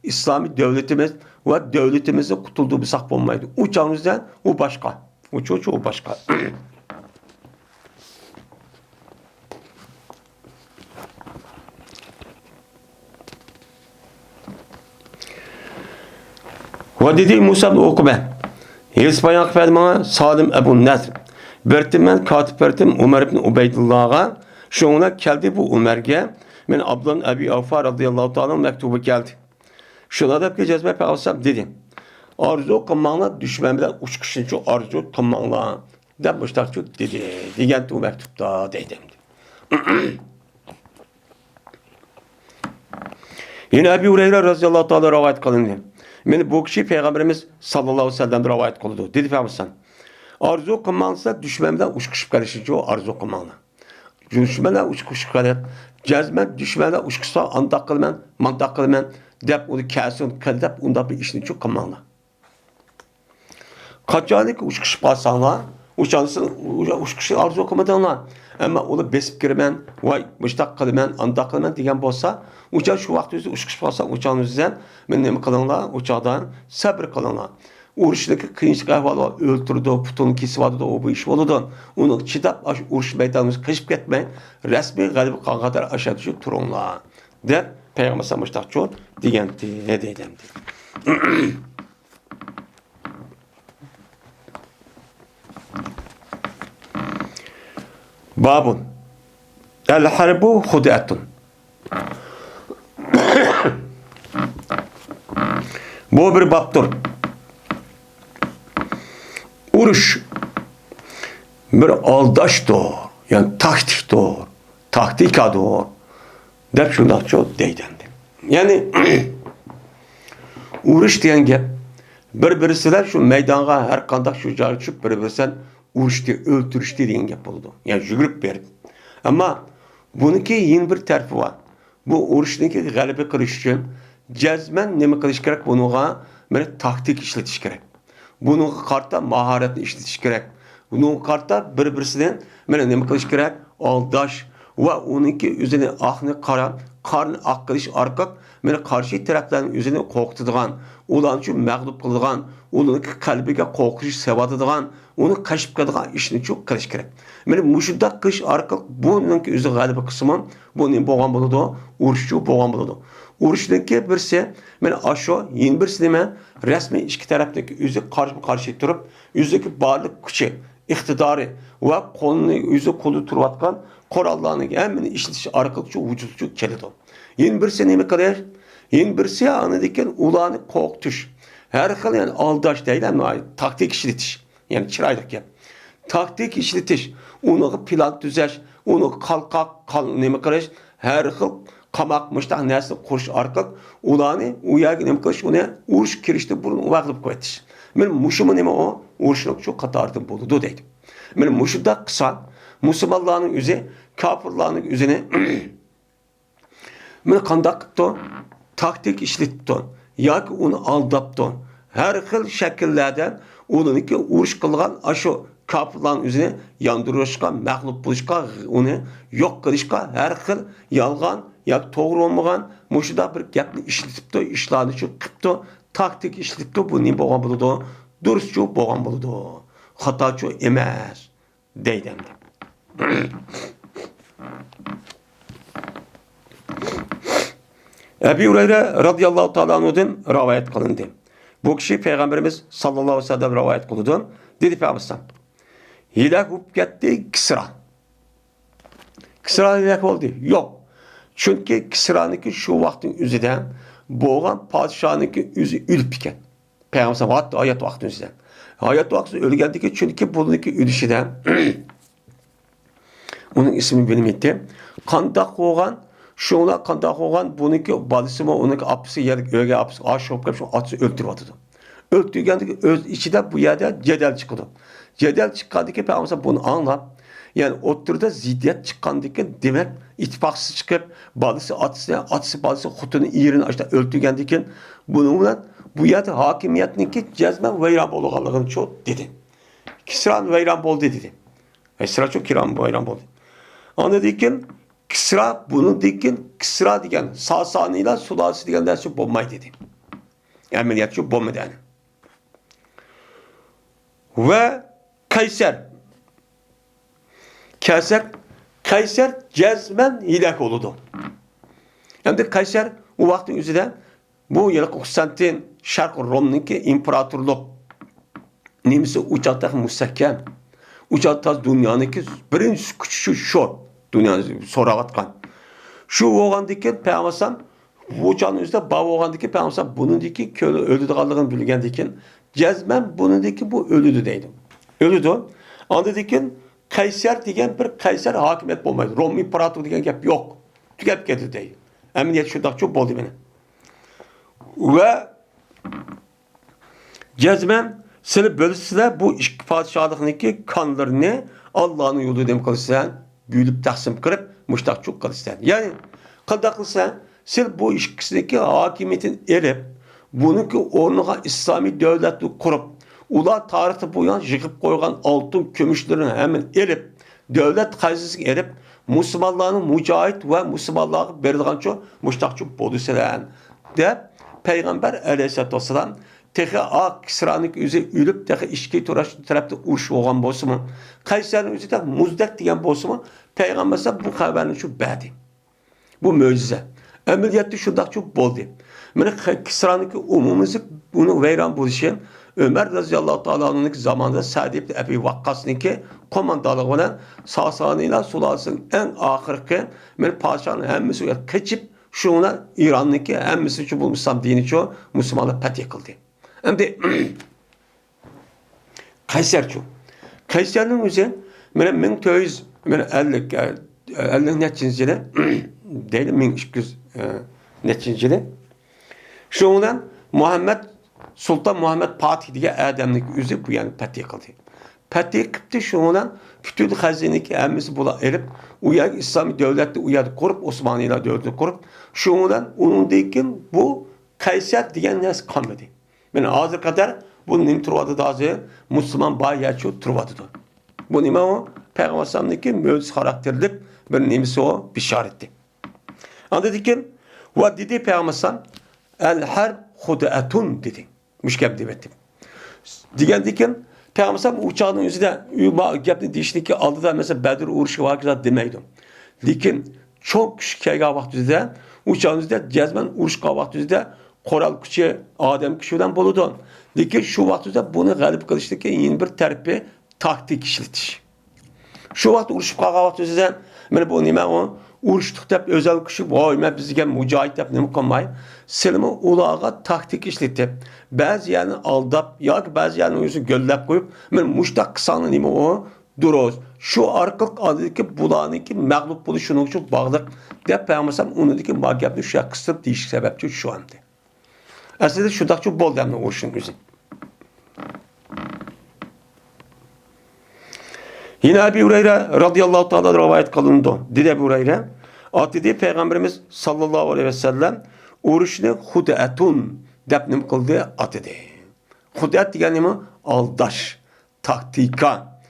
İslami devletimiz ve devletimizde kurtulduğu bir sak bulmaydı. Uçağımızda o başka. O başka. Ve dedi Musa ibn Ukbe. Yelspayaq fermana Salim Ebu Nezr. Bertim katip bertim Ömer ibn Ubeydullah'a. Şuna geldi bu Ömer'ge. Men Abdullah Ebi Avfa radıyallahu ta'ala mektubu geldi. Şuna da bir cezbe peygamber dedi. Arzu kılmanla düşmemden uçkışın çok arzu kılmanla. De baştak çok dedi. Diyen tu mektupta dedim. Yine Ebi Hureyre radıyallahu ta'ala rivayet kılındı. Meni bu kişi Peygamberimiz sallallahu aleyhi ve sellem'de rivayet kıldı. Dedi Peygamber arzu kılmansa düşmemden uçkışıp karışıcı o arzu kılmanla. Düşmemden uçkışıp karışıcı. Cezmen düşmemden uçkışsa andak kılmen, mantak kılmen, dep onu kesin kaldep onda bir işini çok kılmanla. Kaçanı ki uçkışıp kalsanlar, uçkışı arzu kılmadanlar. Ama onu besip girmen, vay müştak kılmen, andak kılmen diyen bolsa, uçağı şu vakti uçkışıp kalsan uçağın üzerinden, ben nemi kılınlar, uçağdan sabır kılınlar. Uruşdaki kıyınçlık ahvalı öldürdü, putunu kesivadı o bu iş oldu. Onu çıdap uruş meydanımızı kışıp ketmeyin, resmi galibi kadar aşağı düşüp turunlar. Der, Peygamber Samıştak çoğu diyendi, ne deydemdi. Babun. El harbu hudatun. Bu bir babdır. Uruş bir aldaştır. Yani taktiktir. Taktikadır. Dep şundan çok deydendi. Yani uruş diyen gep birbirisiyle şu meydana her kandak şucağı çıkıp birbirisiyle uruş diye öldürüş diyen gep oldu. Yani jügrüp verdi. Ama bununki yeni bir tarafı var. Bu uruşdaki galibi kılış için cezmen nemi kılış gerek bununla böyle taktik işletiş gerek. Bunun kartta maharetini işletiş gerek. Bunun kartta birbirisinden böyle nemi kılış gerek aldaş ve onunki üzerine ahını karnı ak kılış arkak böyle karşı tarafların üzerine korktuduğun, olan için mağlup kıldıgan, onunki kalbine korkuş sevadıdıgan, onu kaşıp kadıgan işini çok kılış gerek. Böyle muşuddak kış arkak bununki üzerine galibi kısmı bunun boğan buludu, uruşçu boğan buludu. Uruşdaki birisi, yani aşağı yeni birisi deme, resmi iki taraftaki yüzü karşı durup, yüzdeki bağlılık gücü, iktidarı ve kolunu, yüzü kolu turvatkan, korallarını hemen işletici arkalıkçı, vücutçu kelidi. Yeni birisi nemi kadar? Yeni birisi anıdaki ulanı korktuş. Her kıl yani aldaş değil ama taktik işletiş. Yani çıraylık yap. Taktik işletiş. Onu plan düzəş, onu kalkak, nemi kadar? Her kıl qamaq muştaq narsa qurish orqali ularni u yerga nima qilish, uni urush kirishda burun vaqlib qo'yish. Men mushumi nima o? Urushlik shu qatordan bo'ladi deydi. Men mushunda qilsa musulmonlarning o'zi kofirlarning o'zini men qanday qilibdi? Taktik ishlatibdi yoki uni aldabdi. Har xil shakllarda ularniki urush qilgan ashu kofirlarning o'zini yondirishga, mag'lub bo'lishga, uni yo'q qilishga har xil yolg'on yoki to'g'ri bo'lmagan mushunda bir gapni ishlatibdi, ishlarni shu qilibdi, taktik ishlatibdi. Bu nima bo'lgan bo'ladi? Durustchu bo'lgan bo'ladi. Xatochu emas deydi. Ebu Hureyre radıyallahu ta'ala anhu'dan rivayet kılındı. Bu kişi Peygamberimiz sallallahu aleyhi ve sellem rivayet kıldı. Dedi Peygamber hilak olup gitti Kisra. Kisra hilak oldu. Yok. Çünkü Kisra'nınki şu vaktin üzerinde boğan padişahınki yüzü ülüp iken. Peygamber hatta hayat vaktin üzerinde. Hayat vakti ölgəndiki çünkü bununki ülüşüden onun ismi bilmedi. Kandak oğan şuna kandak oğan bununki balısı mı onunki apısı yer öge apısı aşıp kapışı atsı öldürüp atıdı. Öldürgəndiki öz içinde bu yerde cedel çıkıdı. Cedel çıkandaki Peygamber bunu anla. Yani oturda ziddiyet çıkandaki demek ittifaqsız çıkıp balısı atsı balısı hutunu yerini açtı öldürgəndiki bununla bu yerde hakimiyetninki cezmen veyran bolğanlığını çok dedi. Kisra'nın veyran boldu dedi. Kisra çok kiram veyran boldu. Anladıkken Kisra bunu dikken Kisra diyen Sasani'yle Sulasi diyen dersi bombayı dedi. Ameliyat şu bomba yani. Ve Kayser cezmen hilak oldu. Hem de Kayser o vaktin üzerinde bu yıl Konstantin Şark Rom'nunki imparatorluk nemisi uçakta müstehkem. Uçakta dünyanınki birinci küçük şu dünyanın soravatkan. Şu oğandaki Peygamber bu uçağın üzerinde bağ oğandaki Peygamber bunundaki köylü öldü kaldığını bilgendeki cezmen bunundaki bu ölüdü deydim. Ölüdü. Anladıkken Kayser diyen bir Kayser hakimiyet olmaydı. Rom imparator diyen gap yok. Tükep getirdi değil. Emniyet şurada çok oldu benim. Ve cezmen seni bölüsüyle bu iki padişahlıkındaki kanlarını Allah'ın yolu dem kılırsan büyülüp taksim kırıp müştak çok kılırsan. Yani kandak kılırsan sen bu ikisindeki hakimiyetin erip bununki onunla İslami devletli kurup ula tarihte bu yan yıkıp koygan altın kömüşlerini hemen erip devlet kayısızlık erip Müslümanların mücahit ve Müslümanlığa verilgan çok müştak çok bölüsülen de Peygamber aleyhissalatü vesselam tehi Kisra'nın yüzü ülüp tehi işki tarafta uruş olgan bolsa mı? Kayser'in yüzü de Muzdek diyen bolsa mı? Peygamber bu haberini şu bədi. Bu mucize. Emeliyatta şundak çok boldu. Mene Kisra'nın umumuzu bunu veyran buluşan Ömer radıyallahu ta'ala anh'ın zamanında Sa'd ibn Ebi Vakkas'ın komandalığı olan Sasani'yle Sulas'ın en ahirki padişahın hemmisi kaçıp şuna İran'daki hemmisi için bu Müslüman dini çoğu Müslümanlar pet yakıldı. Hem de Kayser çoğu. Kayser'in üzerine 1950 neçincili değil 1200 neçincili şundan Sultan Muhammed Fatih diye Adem'lik üzü bu yani pet yakıldı. Pet yakıptı şundan bütün hazineki hemmisi bula erip uyak İslami devlette uyak kurup Osmanlı'yla devleti kurup şundan onun deyken bu Kayser diyen nes kalmadı. Yani ağzı kadar bunun nim turvadı da azı Müslüman bayağı çok turvadı da. Bu nime o Peygamber Sallam'daki mühendis karakterlik bir nimisi o bişaretti. Anladık ki ve dedi Peygamber Sallam el harb hudaatun dedi. Müşkeb demedim. Diyen Peygamber Sallam uçağının yüzüne gepni dişindeki aldı da mesela Bedir uğruşu var ki demeydim. Lakin çok şikayet vakti uçağın yüzüne cezmen uğruş vakti Koral kuşu, Adem kuşudan buludu. Lakin şu vakti bunu galip kılıştaki yeni bir terpi taktik işletiş. Şu vakti uğruş vakti ben bu nime o uğruştuk dep özel kuşu vay ben bizge mücahit dep nime konmayı selimi ulağa taktik işletip bazı yani aldap ya bazı yani yüzü göllep koyup ben muştak kısanı nime o duruz. Şu arqılıq adındaki bulanınki məğlub bulu şunun üçün bağlıq deyib Peyğəmbər onundaki magəbni şu qısıb deyişik səbəbçi şu andı. Əslində şudaqçı bol dəmli oşun üzü. Yine Ebu Hureyre radıyallahu ta'ala rivayet kılındı. Dedi Ebu Hureyre, dedi Peygamberimiz sallallahu aleyhi ve sellem oruçunu hud'etun depnim kıldı dedi. Hud'et yani mi? Aldaş, taktika.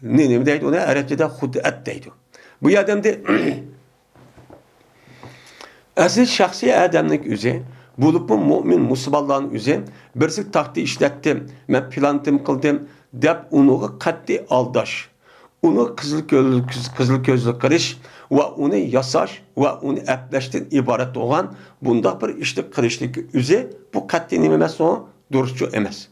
Ne deydi ona? Arapçada hud'et deydi. Bu adamda asıl şahsi adamlık üzere bulup bu mümin Müslümanların üzere birisi taktiği işlettim. Ben plantım kıldım. Dep onu katli aldaş. Onu kızıl gözlü kırış ve onu yasaş ve onu epleşten ibaret olan bunda bir işte kırışlık üzere bu katli nimemesi o duruşçu emez.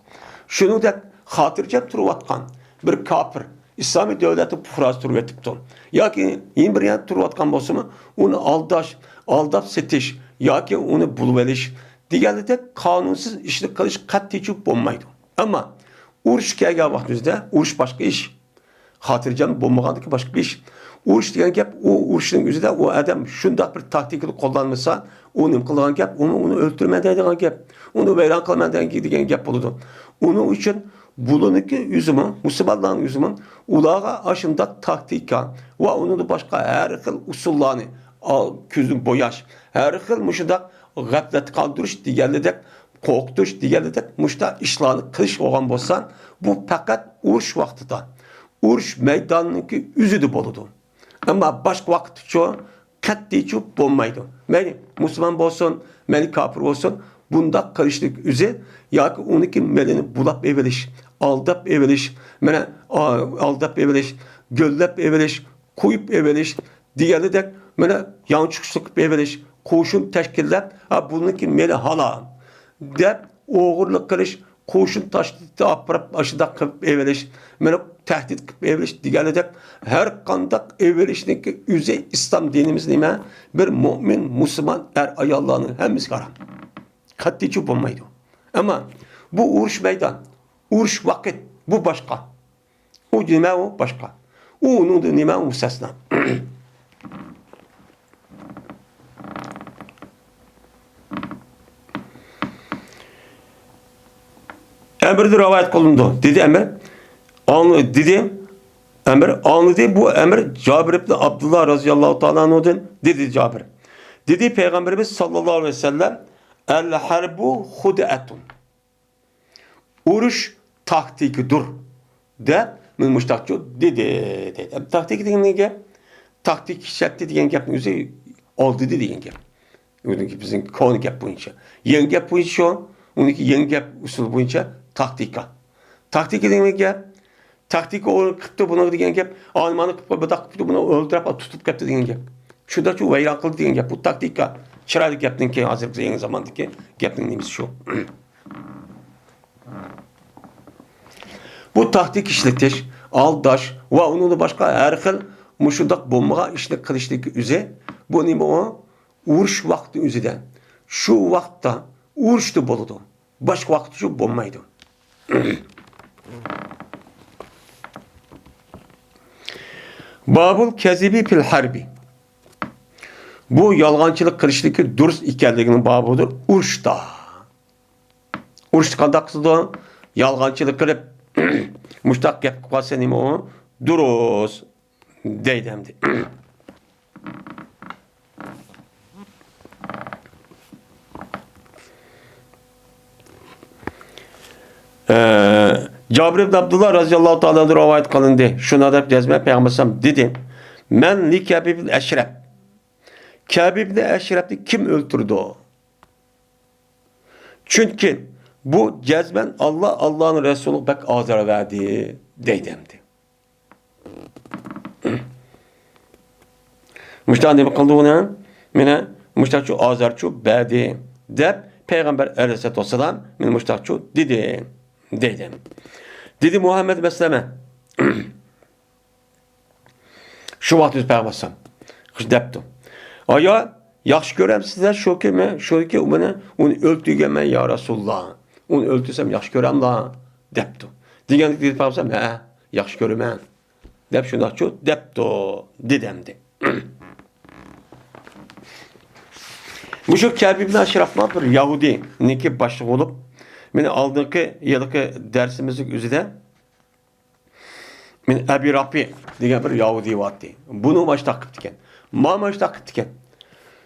Şunu da hatırcap turuvatkan bir kafir İslami devleti puraz turuvatipti. Ya ki yine bir yan turuvatkan bolsa mı onu aldaş, aldap setiş ya ki onu buluveliş diğerleri de kanunsuz işlik kılış katli çok olmaydı. Ama uruş kelgen vaktimizde uruş başka iş. Hatırcam bulmağındaki başka bir iş. Uruş diyen gap o uruşun üzerinde o adam şunda bir taktikini kullanmışsa onun kılgan gap onu öldürme dediğin gap. Onu veyran kılma dediğin gap oldu. Onun için bulunuk yüzümün, Müslümanların yüzümün ulağa aşında taktika ve onun da başka her xil usullarını küzün boyaş, her xil muşunda gaflet kaldırış diğerledek korkutuş diğerledek muşta işlerini kılış olan bolsan bu fakat uruş vaktida. Uruş meydanındaki yüzüdü boludu. Ama başka vakit çoğu katli çoğu olmaydı. Meni Müslüman olsun, meni kafir olsun bunda karıştık üzere ya ki onunki melini bulap eveliş, aldap eveliş, mene aldap eveliş, göllep eveliş, koyup eveliş, diğerli de mene yançıklık eveliş, koşun teşkillep, bununki meli hala dep oğurluk kılış, koşun taşlıkta aparıp aşıda kıp eveliş, mene tehdit kıp eveliş, diğerli de her kandak evelişindeki yüze İslam dinimiz nime bir mümin, Müslüman ayallahının hemiz karam. Katli çup olmaydı. Ama bu uruş meydan, uruş vakit bu başka. O nime o başka. O onun da nime o müstesna. Emir'de rivayet kılındı. Dedi Emir, anladı bu Emir Cabir ibn Abdullah radıyallahu ta'ala anhu'dan dedi Cabir. Dedi Peygamberimiz sallallahu aleyhi ve sellem el harbu hud'etun. Uruş taktikidir. De min müştakçı dedi. Taktik dediğin ne gap? Taktik şekli diyen gap yüzü oldu diyen gap. Onunki bizim konu gap boyunca. Yeni gap boyunca onunki yeni gap usul boyunca taktika. Taktik dediğin ne gap? Taktik o kıptı bunu diyen gap. Almanı kıptı kıptı bunu öldürüp tutup gap diyen gap. Şurada şu veyraklı diyen gap. Bu taktika. Çıraylık yaptın ki hazırlıklı yeni zamandaki yaptın neyimiz şu. Bu taktik işletiş, aldaş ve onun da başka her xil muşundak bombağa işlik kılışlık üzere bu neymi o? Uruş vakti üzere. Şu vakta uruştu boludu. Başka vakti şu bombaydı. Babul kezibi fil harbi. Bu yalgancılık kılışlık dürüst ikenliginin babıdır. Uruşta. Uruş kandaksızda yalgancılık kılıp muştak gap kvasenimi o duruz deydemdi. Cabir ibn Abdullah radıyallahu ta'ala rivayet kılındı. Şuna da cezme Peygamber dedi. Men li Kâb ibn Eşref. Kâb ibn Eşref'i kim öldürdü o? Çünkü bu cezmen Allah'ın Resulü pek azar verdi deydemdi. Müştah ne bakıldı ona? Mine müştahçı azarçı verdi. Dep Peygamber aleyhissalatü vesselam min müştahçı dedi. Deydem. Dedi Muhammed Mesleme. Şu vakti Peygamber depti. Aya yaxşı görəm sizler şu ki mən şu ki onu öldürgəmən ya Resulullah. Onu öldürsəm yaxşı görəm la depti. Digən dedi Peygamber yaxshi ko'raman deb shundoqchu debdi dedimdi. Muşu Kâb ibn Ashraf'ma bir Yahudiniki başlık olup meni aldığınki yılki dersimizin üzerinde men Abi Rafi degan bir Yahudi vardı. Bunu başta qilibdikan. Ma başta qilibdikan.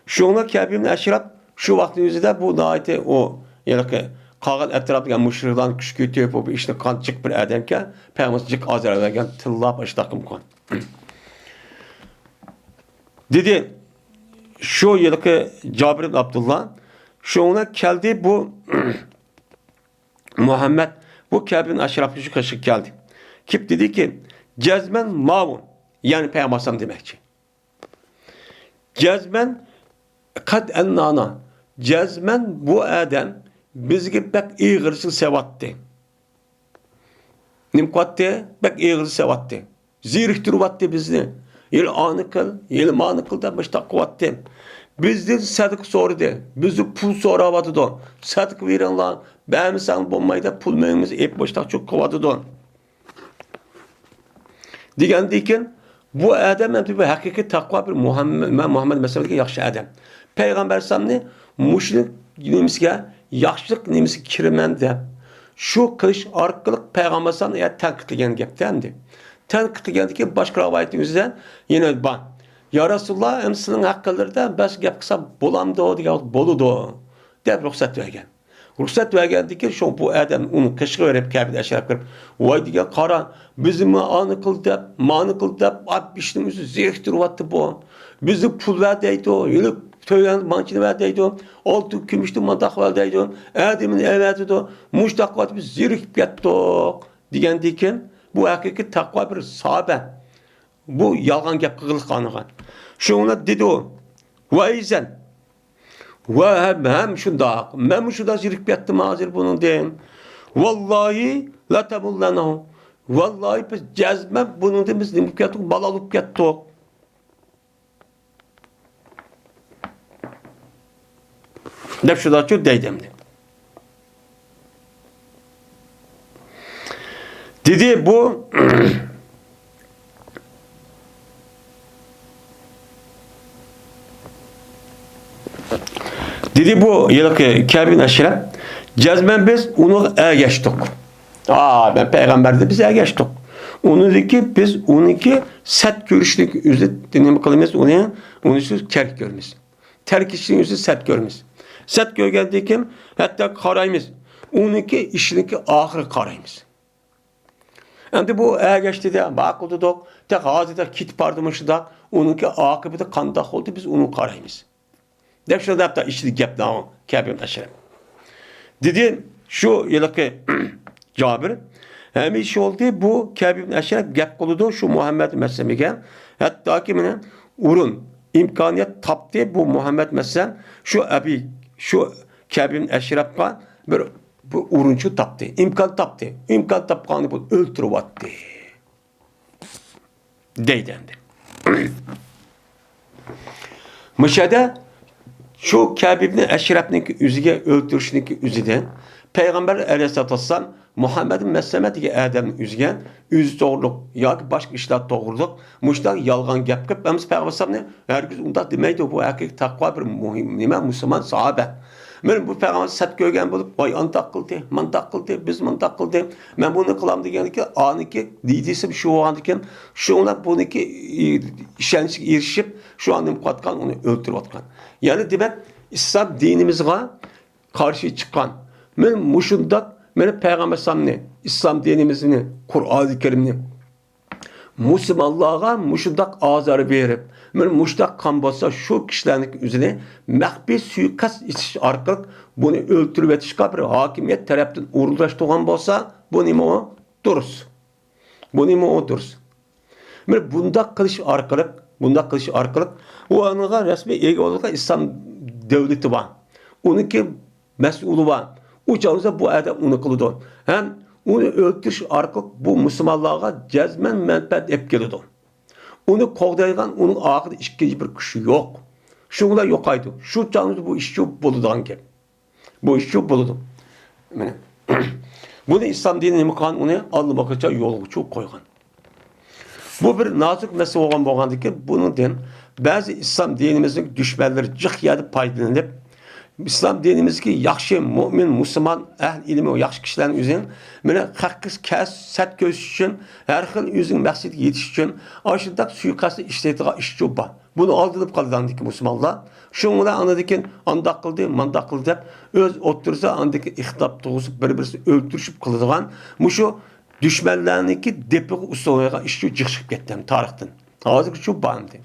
Şuna Kâb ibn Ashraf şu vaqtning o'zida bu daiti o yilki qolgan atrofdagi mushriklarni kuch ko'tib bu ishni qanchiq bir odamga payg'ambarlik azarlagan tillab ishtaqim qon. Dedi şu yılki Cabir ibn Abdullah şuna geldi bu Muhammed bu Kâb ibn Ashraf'ın şu kaşık geldi. Kip dedi ki cezmen mavun yani peygamber demekçi. Cezmen kad ennana cezmen bu adam bizge pek iğirsi sevattı. Nimkattı pek iğirsi sevattı. Ziriktirvattı bizni. Yıl anı kıl, yıl manı kıl da başta kuvvattı. Bizden sadık sordu. Bizi pul soravadı da. Sadık veren lan. Ben sen bulmayı pul meyimiz hep başta çok kuvvadı da. Degandayken bu adam hem de hakiki takva bir Muhammed meselesiga yaxshi adam. Peygamber sanni mushrik nemizga yaxshilik nemisi kiraman deb shu qilish orqali Peygamber sanni tanqidlagan gapdi. Tanqidlagandiki boshqa rivoyatning o'zida yana bor. Ya Rasulullah hem sizning haqqingizda bas gap qilsa bo'lamdi degan bo'ladi deb ruxsat bergan. Ruxsat vergandiki şu bu adam onu kışkı verip Kâb-i Eşref kırıp vay diye qara bizim anı kıl dep manı kıl dep at işimizi zehtir vattı bu bizi pul ver deydi o yılık töylen mançını ver deydi o altı kümüştü mandak ver deydi o adamın evveti o muştak vattı biz zirih getti o degandiki bu hakiki takva bir sahabe bu yalgan gap kılık kanıgan şuna dedi o vay izen ve hem şunda, ben şunda zirk ettim hazır bunun deyim. Vallahi la tabullanahu. Vallahi biz cezme bunun deyim biz nimlik ettik, bal alıp gettik. Dep şunda çok deydim. Dedi bu dedi bu yılki Kâb ibn Ashraf cezmen biz onu geçtik. Ben peygamberdi biz geçtik. Onunki biz onunki set görüşlük yüzü dinleme kılımız onu siz terk görmüş. Terk işin yüzü set görmüş. Set görgendeki hatta karayımız. Onunki işinki ahir karayımız. Endi bu geçti de bakıldı da tek ağzıda kit pardımışı da onunki akıbı kandak oldu biz onu karayımız. Dep şurada yaptı işlik yaptı o Kâb ibn Ashraf. Dedi şu yılki Cabir hem iş oldu bu Kâb ibn Ashraf gap kılıdı şu Muhammed Meslem'e hatta ki mene urun imkaniyet taptı bu Muhammed Meslem şu Kâb ibn Ashraf'a bir bu urunçu taptı. İmkan taptı. İmkan tapkanı bu öldürüp attı. Deydendi. Müşahede şu Kâb ibn Eşref'nin yüzüge öldürüşünün yüzüden Peygamber Aleyhisselatü Vesselam Muhammed'in meslemedeki Adem'in yüzüge yüz doğruluk ya ki başka işler doğruluk muşlar yalgan gap kıp ben Peygamber Aleyhisselatü herkes onda demeydi bu erkek takva bir mühim Müslüman sahabe. Ben bu Peygamber set görgen bulup vay antak kıldı, mantak kıldı, biz mantak kıldı. Ben bunu kılam diyeni ki aniki diydiysem şu andiken şu ona buniki işençlik erişip şu an katkan onu öldürüp atkan. Yani demek İslam dinimizge karşı çıkan. Ben muşundak benim Peygamber Samni İslam dinimizini Kur'an-ı Kerim'ini Müslümanlığa muşundak azarı verip ben muştak kan bassa şu kişilerin üzerine mehbi suikast etiş arkalık bunu öldürüp etişka bir hakimiyet tarafından uğurlaştırgan bolsa bu nime o duruz. Bu nime o duruz. Ben bunda kılış arkalık o anıga resmi ege olarak İslam devleti var. Onunki mesulü var. O canlıza bu adam onu kılıdı. Hem onu öldürüş arkalık bu Müslümanlığa cezmen menfaat epkelidir. Onu kovdaygan onun ağırda ikinci bir kişi yok. Şunlar yokaydı. Şu canlıda bu işçi buludan ki. Bu işçi buludu. Bunu İslam dininin mukan onu anlamak için yolu çok koygan. Bu bir nazik mesele olgan ki bunun bazı İslam dinimizin düşmanları cık yedi paydalanıp İslam dinimizdeki yaxşı mümin, Müslüman, ehl ilmi o yaxşı kişilerin üzerine böyle hakkı kes, set göz için, her xil özün məqsəd yetiş için aşırıda suikastı işletiğe işçi var. Bunu aldırıp kaldılar ki Müslümanlar. Şunlara anladıkken andak kıldı, mandak kıldı deyip öz otursa andaki ihtap doğusu birbirini öldürüşüp kıldıgan şu düşmanlarındaki depik ustalığa işçi çıkışıp gettim tarihten. Hazır şu bandı.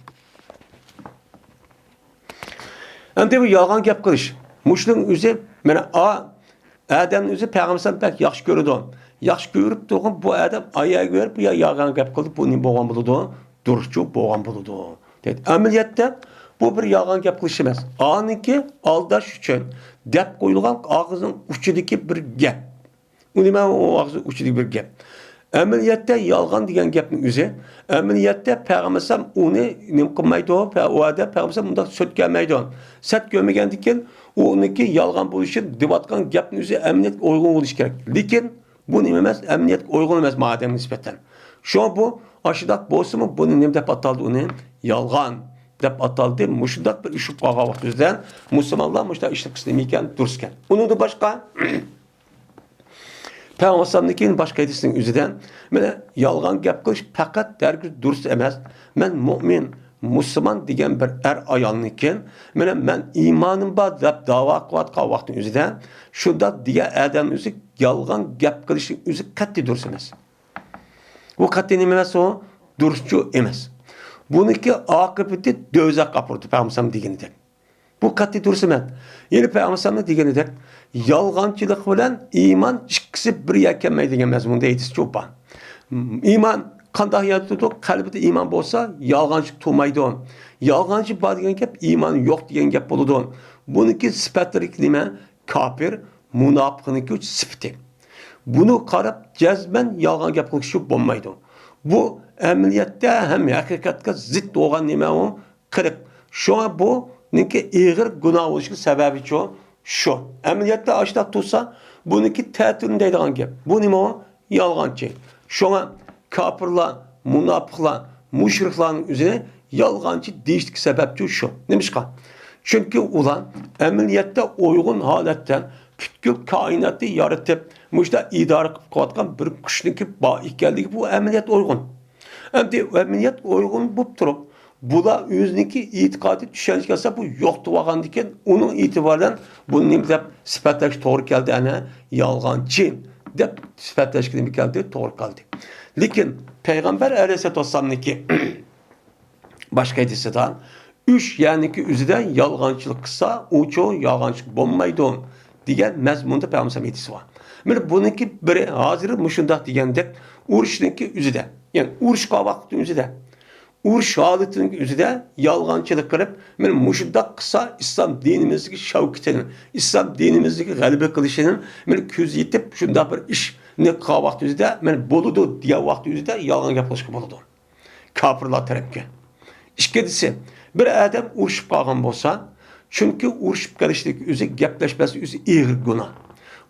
Endi bu yalğan gap qilish. Muşlun o'zi mana Adamning o'zi payg'ambar pek yaxshi ko'radi. Yaxshi ko'rib turgan bu adam ayaga ko'rib bu yalğan gap qildi, bu nima bo'lgan bo'ladi? Duruşçu bo'lgan bo'ladi. Deydi. Amaliyotda bu bir yalğan gap qilish emas. Aniki aldash uchun deb qo'yilgan og'izning uchidagi bir gap. U nima o og'iz uchidagi bir gap. Amaliyotda yalğan degan gapning o'zi amaliyotda payg'ambar uni nima qilmaydi, o adam payg'ambar bunda so'tganmaydi. Sat ko'rmagandan keyin uniki yalğan bo'lishi debatgan gapning o'zi amaliyotga uyg'un bo'lishi kerak. Lekin bu nima emas, amaliyotga uyg'un emas madem nisbatan. Şu bu aşıdak bo'lsa-mu buni nima deb ataldi uni? Yalğan deb ataldi. Mushundaq bir ish qolgan vaqtimizda musulmonlar mushta ishni qilsin ekan, duruskan. Uningda boshqa Peygamber'nin başka hadisinin üzerinden böyle yalğan gap qilish faqat dergiz durust emas. Men mümin, Müslüman degan bir ayolnikin, men imanım bor deb da'vo qilayotgan vaqtning o'zida shunda degan odam o'zi yalğan gap qilishning o'zi qat'iy durust emas. Bu qat'iy nima emas o? Durustchu emas. Buniki oqibati do'zax qapurdi Peygamber deganidek. Bu qat'iy durust emas. Yeni Peygamber deganidek yalğanchilik bilan iman ikkisi bir yakanmaydigan mazmunda aytish cho'pan. İman qanday yotdi? Qalbida iman bo'lsa, yalğanchilik tug'maydi. Yalğanchi bor degan gap iman yo'q degan gap bo'ladi. Buniki sifatlari nima? Kafir, munofiqniki sifati. Bunu qarab jazman yalğan gap qilish bo'lmaydi. Bu amaliyotda ham haqiqatga zid bo'lgan nima u? Qirib. Shunga bu niki ig'ir gunoh bo'lishiga sababi şu. Amaliyotda ashta tursa, buniki ta'til deydigan gap. Bu nima o? Yalğanchi. Shunga kafirlar, munofiqlar, mushriklarning o'zini yalğanchi deyishlik sababchi şu. Nimishqa? Chunki ular amaliyotda uyg'un holatdan butkul koinotni yaratib, mushta idora qilib qo'ygan bir kuchniki bor ekanligi bu amaliyot uyg'un. Endi amaliyot uyg'un bo'lib turib, bular o'ziniki e'tiqodi tushuncha qilsa bu yo'q degandan keyin uning e'tiboridan buni nima deb sifatlash to'g'ri keldi, ana yalğanchi deb sifatlash nima keldi, to'g'ri keldi. Lekin payg'ambar alayhisolatu vassalamniki boshqa hadisdan 3 ya'niki o'zidan yalğanchilik qilsa, uchu yalğanchilik bo'lmaydi degan mazmunda payg'ambar hadisi bor. Mana buniki biri hozir mushundaq degandek urushniki o'zida, ya'ni urushqa vaqtning o'zida urush holatining o'zida yalğanchilik qilib, mana mushundaq qilsa islom dinimizdagi shavkatini, islom dinimizdagi g'alaba qilishini mana ko'z yetib shunday bir ishni qilgan vaqt o'zida mana bo'ladi degan vaqt o'zida yolg'on gap qilishga bo'ladi. Kafirlar tarafga. İkincisi, bir adam urushib qolgan bo'lsa, chunki urushib qolishlik o'zi gaplashmasi o'zi ig'ir gunoh.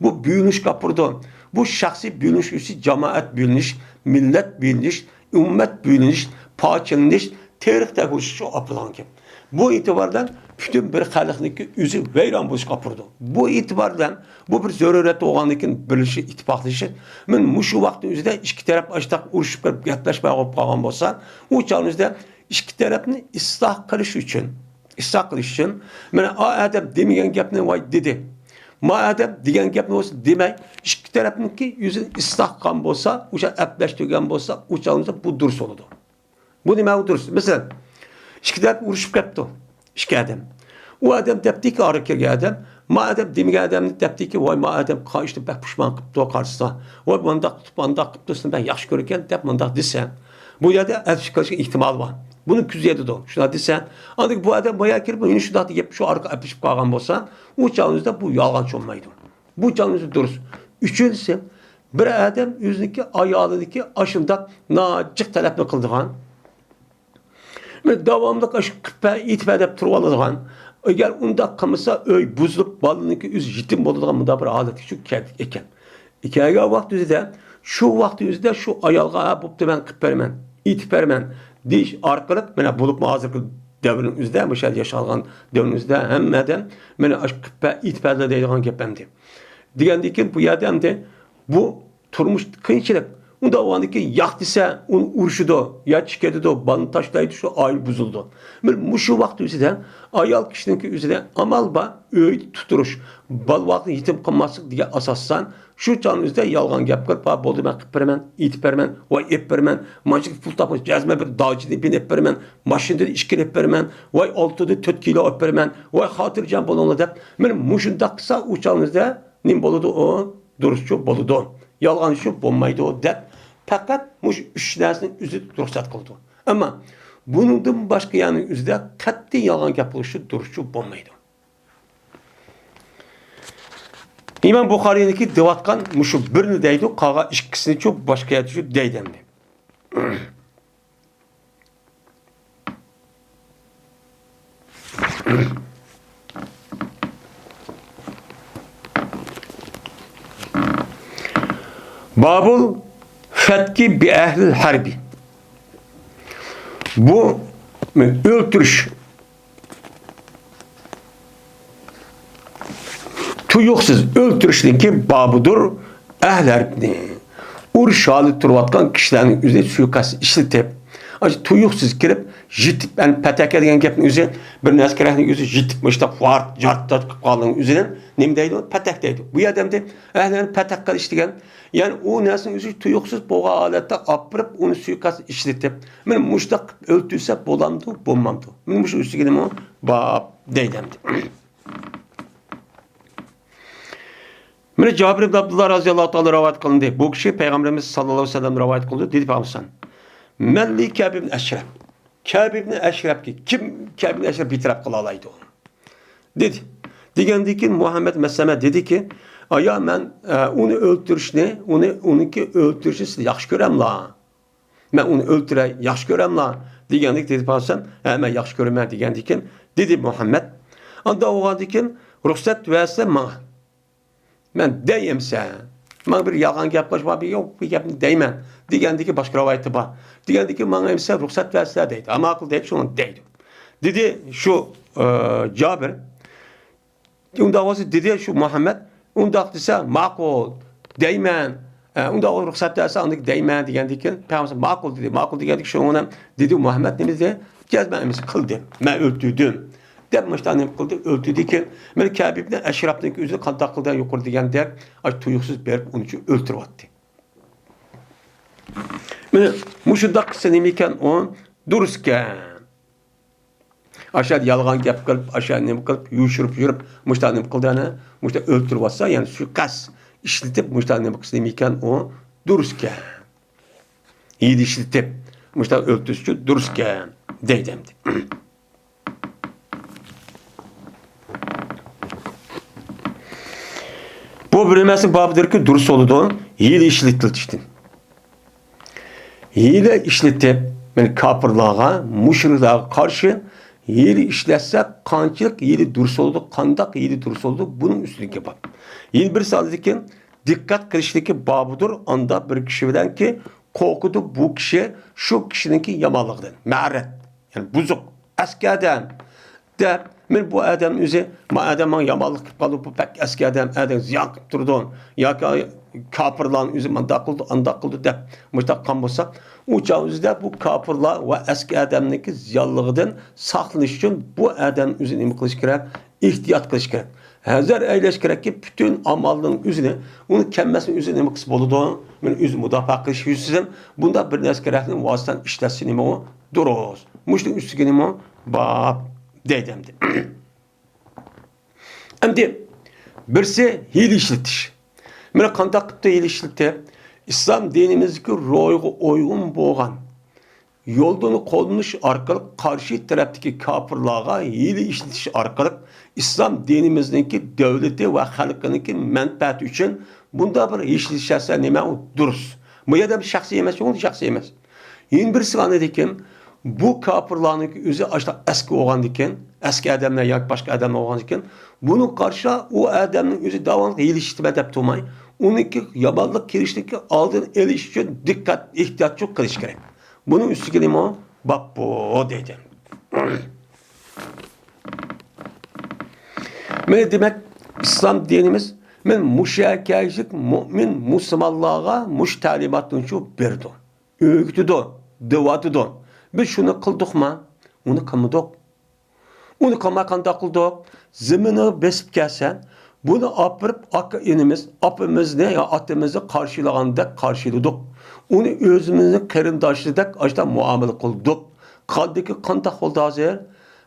Bu bölünüş kapırdı. Bu şahsi bölünüş, üstü cemaat bölünüş, millet bölünüş, ümmet bölünüş, parçalanış, tarihte şu yapılan ki. Bu itibardan bütün bir halkniki özü veyran buluş kapırdı. Bu itibardan bu bir zöruret oğanlıkın birleşi, ittifaklışı. Ben muşu vakti özüde iki taraf açtak uğraşıp yaklaşmaya kalan olsa, o çağınızda iki tarafını ıslah kılış için, ben adam demeyen gapını vay dedi. Madem degan gapni olsa demay, ikki tarafniki yuzini isloh qilgan bo'lsa, o'sha aplashtirgan bo'lsa, o'shaningizda bu durust bo'ladi. Bu nima u durust? Masalan, ikki taraf urushib ketdi. Ikki odam. U odam debdiki ora kelgan odam, madem demagan odamni debdiki, voy ma odam qo'yishni bak pushmon qilibdi qarshisida. Voy bundoq qilibdi, ben yaxshi ko'rgan deb bundoq desa, bu yerda afsh qilishga ehtimol bor. Bunu küzeydi de. Şuna desen, ancak bu adam bayağı kirip, yine şu dağıtı yapıp şu arka apışıp kalkan olsa, o çağınızda bu yalğanç olmaydı. Bu çağınızda duruz. Üçüncüsü, bir adam yüzündeki ayağındaki aşında nacık talepini kıldığan, devamlı aşık kıppa itip edip turvaladığan, eğer onda kımısa öy buzulup balınınki yüz jitim bolduğan bunda bir alet şu eken. İkiye vakti yüzüde, şu vakti yüzüde şu ayalga yapıp da ben kıpparım. itib beraman deyish orqali mana bo'lib hozirgi davrimizda o'sha yashalgan davrimizda hammadan mana itib berdi deydigan gap hamdi. Degandan keyin bu yerda hamdi bu turmush qiyinchilik. Unda o'g'andiki yaq desa, uni urishidi, ya chikadido, balni tashlaydi, shu oila buzildi. Shu vaqt o'zida ayol kishiniki o'zida amal bor, uy tutirish, bal vaqtni yetim qilmaslik degan asosdan shu chon o'zida yolg'on gap qilib, bo'ldi men qilib beraman, etib beraman, voy ep beraman, manchik pul topib, jazma bir dojini binib beraman, mashinada ishga olib beraman, voy 6 4 kilo olib beraman, voy xotirjam bo'linglar deb, men mushundaq qilsa u chon o'zida nim bo'ladi, o durustchi bo'ladi. Yolg'on shu bo'lmaydi deb faqat mush 3 narsani o'zi ruxsat qildi. Ammo buningdan boshqa yana o'zida qat'iy yolg'on gap qilishi durustchi bo'lmaydi. İmam Buxoriyniki devatgan mushu birini deydi, qolgan ikkisini chu boshqa yerda shu deydi. Babul fetki bi ehlil harbi. Bu öldürüş, tuyuksuz öldürüşünki babıdır ehl harbini. Urşalı turvatkan kişilerin üzerine suikast işletip, tuyuksuz girip, jitip, yani peteke degen gapın üzerine, bir neskerenin üzerine jitip, işte fart, jartta kalın üzerine, nem deydi o? Petek deydi. Bu adam de, ehlerin petek kal işlegen, yani o nesin üzerine tuyuksuz boğa alette apırıp, onu suikast işletip, benim muştak öldüyse bolamdı, bulmamdı. Benim muştak üstügenim o, bab deydemdi. Mene Cabir ibn Abdullah razıyallahu ta'ala rivayet kılındı. Bu kişi Peygamberimiz sallallahu aleyhi ve sellem rivayet kıldı. Dedi Peygamber Melli Kâb ibn Eşref. Kâb ibn Eşref ki kim Kâb ibn Eşref bitirap kılalaydı o. Dedi. Degende ki Muhammed Mesleme dedi ki aya ben onu öldürüşünü, onunki öldürüşünü yaxşı görem la. Ben onu öldüre yaxşı görem la. Degende ki dedi Peygamber hemen yaxşı görem degende ki dedi Muhammed. Anda o dedi ki ruhsat verse bana. Ben deyimse, bana bir yalan gap var, yok bir gap deymen. Degende başka rivayeti var. Degende ki bana emse ruhsat verse deydi. Ama akıl deyip şunu deydi. Dedi şu Cabir, onda olsa dedi şu Muhammed, onda dese makul, deymen. Onda o ruhsat verse andaki deymen degende ki, Peygamber makul dedi. Makul degende ki şu ona dedi Muhammed ne dedi? Gez ben emse kıldım, ben öldürdüm. Demişten kıldı, öldürdü ki, ben Kâb ibn Eşref'in üzerine kan takıldan yukarı diyen der, tuyuksuz berip onun için öldürüp attı. Muşundak senemiken o durusken, aşağı yalgan gap kılıp, aşağı nem kılıp, yürüp, muştan nem kıldığına, muştan öldürüp atsa, yani suikast işletip, muştan nem senemiken o durusken, iyi işletip, muştan öldürüsü durusken, deydemdi. Bu bilinmesin babıdır ki durus oludu. Hile işletildi. Hile işletip, yani kapırlığa, muşriklığa karşı hile işletse kançılık hile durus oldu, kandak hile durus oldu. Bunun üstündeki bab. Hile bir sadece dikkat kılıştaki babıdır. Anda bir kişi bilen ki korkudu bu kişi şu kişininki yamallıqdan. Ma'ret. Yani buzuk. Eski adam. De men bu adam üzü, ma adamın yamallık kılıp kalıp bu pek eski adam ziyan kılıp durdu. Ya ki kapırlan üzü anda kıldı de müştak kan bulsa. O çağ üzüde bu kapırla ve eski adamınki ziyallığından saklanış için bu adam üzü nemi kılış gerek, ihtiyat kılış gerek. Hazır eyleş gerek ki bütün amallığın üzüne, onu kemmesinin üzü nemi kısı boludu. Men üzü müdafaa kılış yüzsüzüm. Bunda bir nes gerekliğin vasıtan işlesin nemi o duruz. Müştak üstü nemi o bab deydemdi. Şimdi birisi hile işletiş. Mene kantaklıkta hile işleti. İslam dinimizdeki ruhu uygun boğan. Yolduğunu kolmuş arkalık karşı taraftaki kapırlığa hile işletiş arkalık İslam dinimizdeki devleti ve halkınınki menfaati için bunda bir işletişerse neme o duruz. Bu ya da bir şahsi yemez, onu şahsi yemez. Yine birisi var dedim. Bu kapırlarının özü aşağı eski olan diken, eski adamlar ya başka adamlar olan diken, bunun karşı o adamın özü davranışta ilişkime de tutmayı, onunki yabanlık kirişteki aldığın eliş için dikkat, ihtiyaç çok kılış gerek. Bunun üstüge nima? Bak bu dedi. Mene demek İslam dinimiz men müşakayşik mümin Müslümanlığa muş talimatın şu berdi. Öğütüdü, devatıdı. Biz şunu kıldık mı? Onu kılmadık. Onu kılmakanda kıldık. Zemini besip gelsen, bunu apırıp inimiz, apımız ne ya atımızı karşılağında karşıladık. Onu özümüzün kerindaşlıdak açta muamele kıldık. Kaldaki kandak oldu hazır.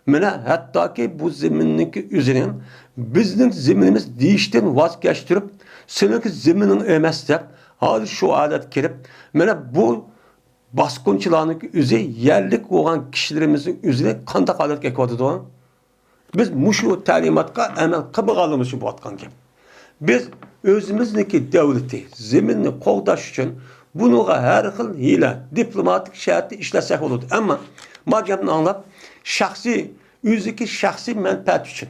Mene hatta ki bu zemindeki üzerine bizning zeminimiz deyishdan vazgeçtirip seninki zeminin emas deb hozir shu odat kirib mana bu bosqinchilarning o'zi yerlik bo'lgan kishilarimizning o'zini qanday holatga kelyapti. Biz mushu ta'limotga amal qilmaganimiz shu bo'layotgan gap. Biz o'zimizniki davlatni zeminni qo'g'dash uchun bunuga har xil hiyla diplomatik shartda ishlasak bo'ladi. Ammo bu gapni anglab shaxsiy o'ziki shaxsiy manfaat uchun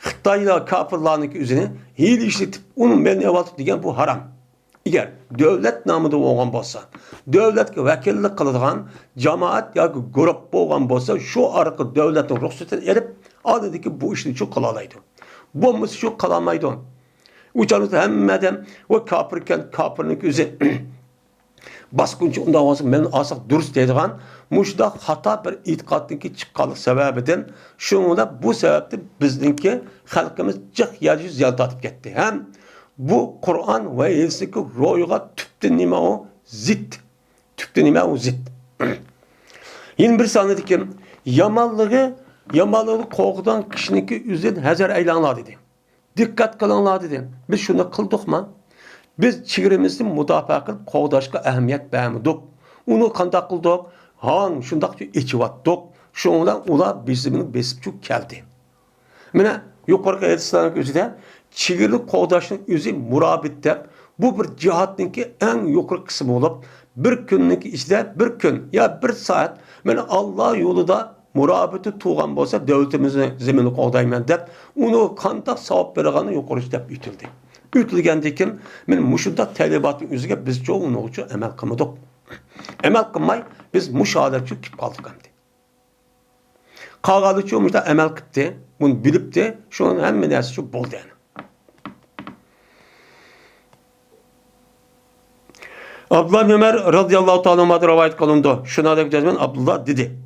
Xitoylar kafirlarning o'zini hiyla ishlatib uni menyavatib degan bu haram. Agar davlat nomida bo'lgan bo'lsa, davlatga vakillik qiladigan jamoat yoki guruh bo'lgan bo'lsa, shu orqali davlatning ruxsatini olib, oldidagi bu ishni shu qila oladi. Bo'lmasa shu qila olmaydi. Uçanız hemmadan o kafirning o'zi basqınçı unda olsa men asıq durust deydigan muşda xata bir e'tiqodniki chiqqanlik sababidan shunga bu sababda bizningki xalqimiz jiq yerga ziyol tortib ketdi. Ham bu Qur'on va hadisdagi ro'yga tubda nima o zid. Tubda nima o zid. Yine bir sanadiki yamanlığı qo'rqdan kishiniki o'zidan hazar aylanlar dedi. Dikkat qilinglar dedi. Biz shuni qildikmi? Biz chegaramizni mudofaa qilib qo'g'dashga ahamiyat bermadik. Uni qanday qildik? Han shundoq echyaptik. Shundan ular bizni besib keldi. Mana yuqorqi aytishlarning o'zida chegirli qo'g'dashning o'zi murabit deb bu bir jihatningki eng yuqori qismi bo'lib, bir kunning ichida bir kun ya bir soat mana Alloh yo'lida murabiti tug'an bo'lsa davlatimizni zemini qo'g'dayman deb uni qanday savob bergani yuqori deb yutildi. Ütülgendik kim? Men muşunda talibatın üzerine biz çoğunu için emel kılmadık. Emel kılmay biz muşahadatçı kip kaldık hem de. Kağalı çoğumuzda emel kıptı. Bunu bilip de şu an hem neresi çok bol yani. Abdullah Ömer radıyallahu ta'ala anh'a rivayet kılındı. Şuna da cezmen Abdullah dedi.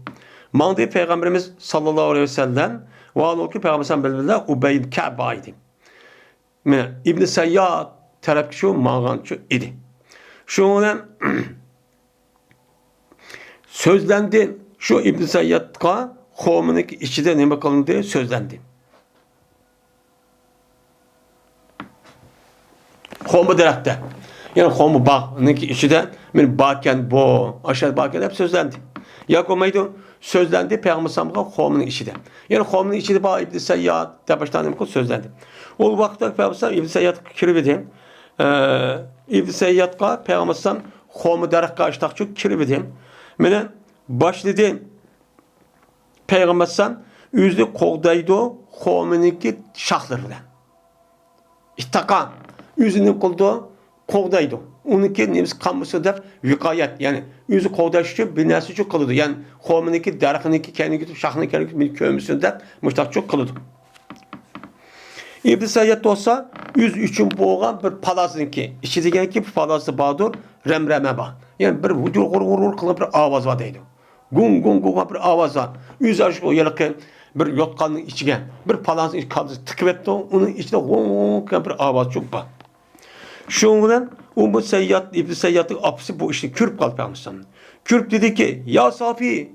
Mağdi Peygamberimiz sallallahu aleyhi ve sellem ve alûki Peygamberimiz bildiler Ubeyb Ka'ba'ydı. İbn Sayyad tarafki şu mağançı idi. Şundan sözlendi. Şu İbn Sayyad'a qavmining ichida nima qilindi so'zlandi. Qavmi daraxtda. Yani qavmi bog'ning ichida men bakan bu, aşağı bakan hep so'zlandi. Yakomaydi sözlendi Peygamber'e qavmining ichida. Yani qavmining ichida ba İbn Sayyad tabashdan nima qilib so'zlandi. O vaqtda Peygamber İbn Sayyad kirib edi. İbn Sayyad'a Peygamber qavmi daraxtga ashtaqchi kirib edi. Mene başladı Peygamber özü qo'g'daydi qavminiki shaxlari bilan. İttaqan özünü qildi qo'g'daydi. Uniki nemiz qamısı deb viqoyat, ya'ni o'zi qo'g'dash uchun bir narsa uchun qiladi. Ya'ni qavminiki daraxtniki kendiki shaxniki ko'misi deb mushtaqchi qiladi. İbn Sayyad olsa yüz üçün boğan bir palazniki. İçi degen ki palazı bağdır, remreme bağ. Yani bir vur kılan bir avaz var deydi. Gung bir avaz var. Yüz aşık o yalıkı bir yotkanın içine bir palazın kaldı tıkıp etti. Onun içinde gung bir avaz çok var. Şundan İbn Sayyad'ın apısı bu işte kürp kaldı Peygamber'den. Kürp dedi ki ya Safi,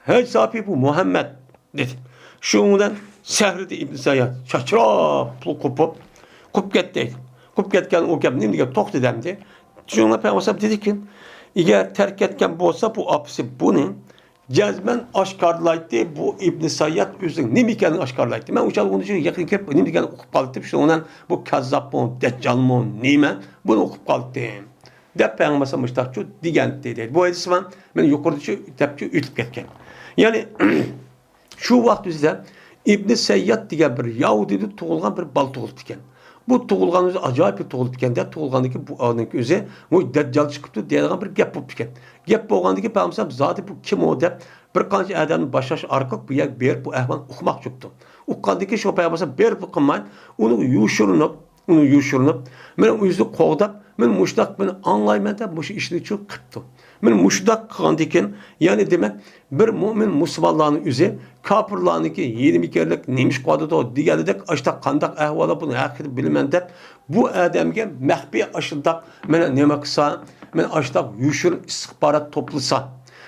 hey Safi bu Muhammed dedi. Şundan Sehridi İbn Sayyad çaçırap kup gitti. Kup ketken o gap nima deb to'xta demdi. Shunga Peygamber dedi ki eğer terk etken bo'lsa bu apsi buni jazman oshkorlaydi bu İbn Sayyad o'zining nima ekanini oshkorlaydi. Men o'sha uni yaqin kelib nima deganini o'qib qoldim. Shundan bu kazzabmi, dajjalmi, nima buni o'qib qoldim. Deb Peygamber mushtaqchu degan dedi. Bu hadisman men yuqorida debchi o'tib ketgan. Ya'ni şu vaqt o'zida İbn Sayyad degan bir Yahudiyda tug'ilgan bir bal tug'ildi ekan. Bu tug'ilgan o'zi ajoyib bir tug'ilib ekan-da, tug'ilgandagi bu odamning o'zi bu dajjal chiqibdi deydigan bir gap bo'lib ekan. Gap bo'lgandagi payg'ambar zoti bu kim o deb bir qancha odamni boshlash orqali bu yer berib bu ahvol uqmoq chiqdi. Uqqandagi shu payg'ambar berib qilmay, uni yushirinib, men o'zini qo'g'dab, men mushtaq buni anglayman deb bu ishni chu qilibdi. Men mushtaq qilgandan ya'ni demak bir mo'min musulmonlarning o'zi kofirlarniki 20 kerlik nemish qodida deganidek ashta qandaq ahvoli buni haqida bilaman deb bu odamga maxfiy ashundaq men nima qilsa, men ashta yushirin istixborot to'plasa,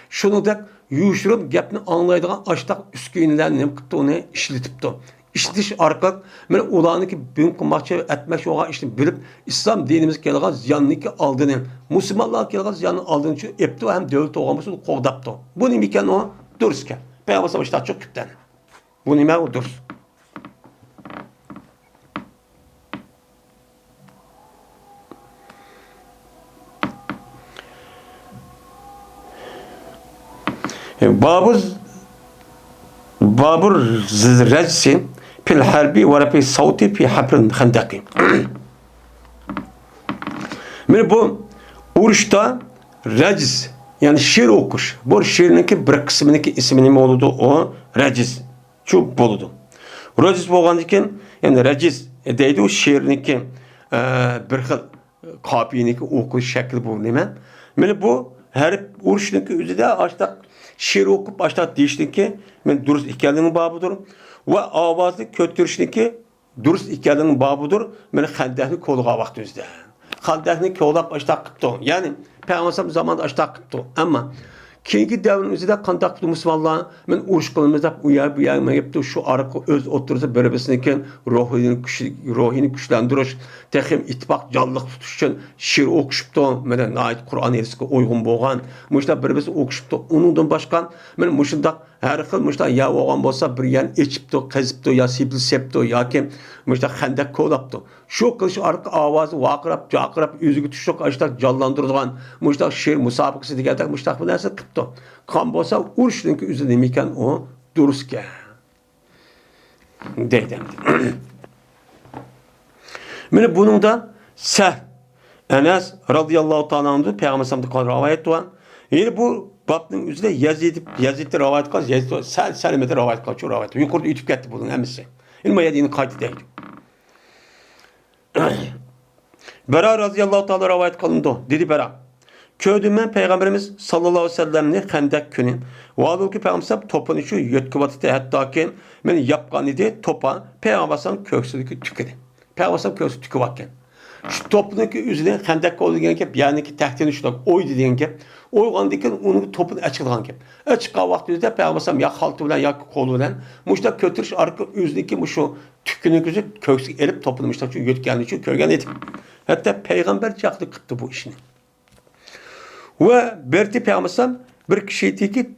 shuningdek yushirin gapni anglaydigan ashta uskunalarni nima qilibdi uni ishlatibdi. İşletiş arqali men ularniki bugün qilmoqchi etmoqchi bo'lgan ishni bilib islom dinimizga kelgan ziyonniki oldini musulmonlarga kelgan ziyonni oldini shu epti ham davlat o'g'amisi qo'g'dabdi. Bu nima ekan o? Durustga. Payg'ambar boshqa cho'q qiptan. Bu nima u durust? Babur Rajsi fil harbi ve rafi sauti fi hafrin khandaki. Men bu urushda rajiz yani şiir okuş. Bu şiirninki bir kısmınınki ismi nima oldu o rajiz. Şu boludu. Rajiz bo'lgandan yani rajiz deydi o şiirninki bir xil qopiyiniki okuş şekli bu nima? Men bu her urushniki o'zida açtaq şiir okup açtaq deyishniki men durust ekanligini babudur. Ve avazlı kötürüşniki durust ekanligini babudur. Men Xandaqni qo'lga vaqt o'zida. Xandaqni qo'llab açtaq qipti. Yani Peygamber zamanında açtaq qipti. Ama keyingi davrning o'zida qandaq musulmonlar men urush qilamiz deb u yer bu yerga yaptı şu arqa o'z o'tirsa bir-biriniki ruhini kuchlantirish, texim ittifoq jonliq tutish uchun she'r o'qishibdi. Mana nayt Qur'on hadisga uyg'un bo'lgan, mushta bir-birisi o'qishibdi. Uningdan boshqa men mushundaq har xil mushta ya o'g'an bo'lsa bir yan echibdi, qazibdi, yo sibil sepdi yoki mushta xandaq qo'labdi. Shu qilish orqa ovozi vaqirab, jaqirab o'ziga tushib ashta jonlantiradigan mushta she'r musobaqasi deganda mushta bu narsa qilibdi. Qon bo'lsa urushningki o'zi nima ekan o durustga deydi. Mana buningda Sah Anas radhiyallohu ta'ala anhu Peygamberimiz rivoyat qilgan. Yani bu babning o'zida Yazid rivoyat qilgan, Yazid Salimada rivoyat qilgan, rivoyat. Yuqorida o'tib ketdi buning hammasi. Ilm yadini qayta deydi. Bara radhiyallohu ta'ala rivoyat qilindi. Dedi Bara. Köydüm ben Peygamberimiz sallallahu aleyhi ve sellem'ni Xandaq günü. Vaadulki Peygamber topunu şu yötküvatı hatta ki ben yapkan idi topa Peygamber'in köksüdeki tükedi. Peygamber'in köksü tüküvakken. Şu topununki üzerine Xandaq oldu diyen ki yani ki tahtini şu oydu diyen ki oygandaki onun topunu açıklan ki. Açıkka vaktinde Peygamber ya haltı bilen ya kolu bilen muşta kötürüş arka üzerindeki şu tükünün gözü köksü elip topunu muşta şu yötkenli şu kölgen edip. Hatta Peygamber çaktı kıttı bu işini. Ve berti Peygamber bir kişiydi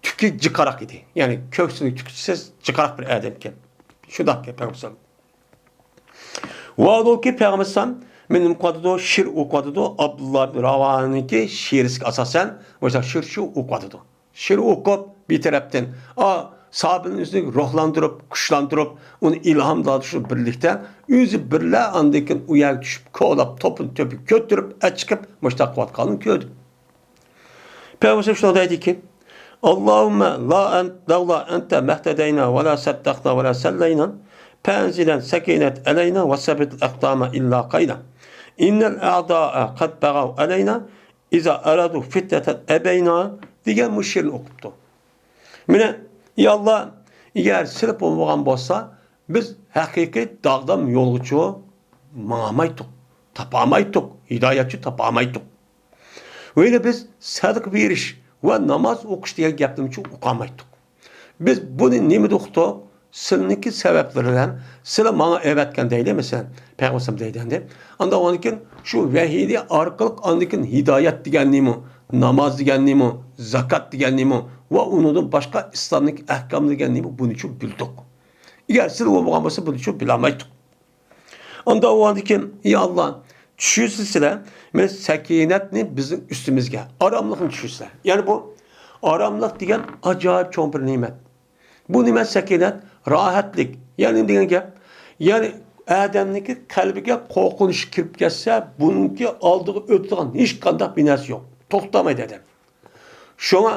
tükü çıkarak idi. Yani köksünü tüküsüz çıkarak bir adamken. Şu da Peygamber. Ve o ki Peygamber benim kadıdo şiir okudu. Abdullah bin Ravani'ki şiirisk asasen mesela şiir şu okudu. Şiir okup bir taraftan sahabenin üstünü ruhlandırıp, kuşlandırıp onu ilhamla düşürüp birlikte yüzü birle andaki uyak düşüp kovalap topun töpü kötürüp çıkıp müştak kuvat kalın köydü. Peygamber şunu dedi ki Allahümme la ente mehtedeyna ve la saddakna ve la selleyna penzilen sekinet eleyna ve sebit ektama illa kayna innel a'da'a kad begav eleyna iza aradu fitneten ebeyna diye müşirini okuttu. Mine ya Allah eğer sırp olmayan bolsa biz hakiki dağdam yolguçu mağamaydık, tapamaydık, hidayetçi tapamaydık. Öyle biz sadık bir iş ve namaz okuş diye gapning için uqamaydık. Biz bunu nima doktu? Sırniki sebepleriyle sıra bana evetken değil mi sen? Peygamber deydi. Anda onunkin şu vehidi arkalık onunkin hidayet digenliğimi, namaz digenliğimi, zakat digenliğimi ve onun başka İslam'lık ahkam digenliğimi bunun için bildik. Eğer sıra olmayan olsa bunun için bilemaydık. Anda onunkin ya Allah düşürsüzse men sakinetni bizim üstümüzge aramlıkın düşürse. Yani bu aramlık degen acayip çoğun bir nimet. Bu nimet sakinet, rahatlık. Yani diyen gap, yani Adamniki kalbiga qo'rqinish kirib ketsa, buningki oldiga o'tadigan hech qanday bir narsa yo'q. To'xtamaydi adam. Shuna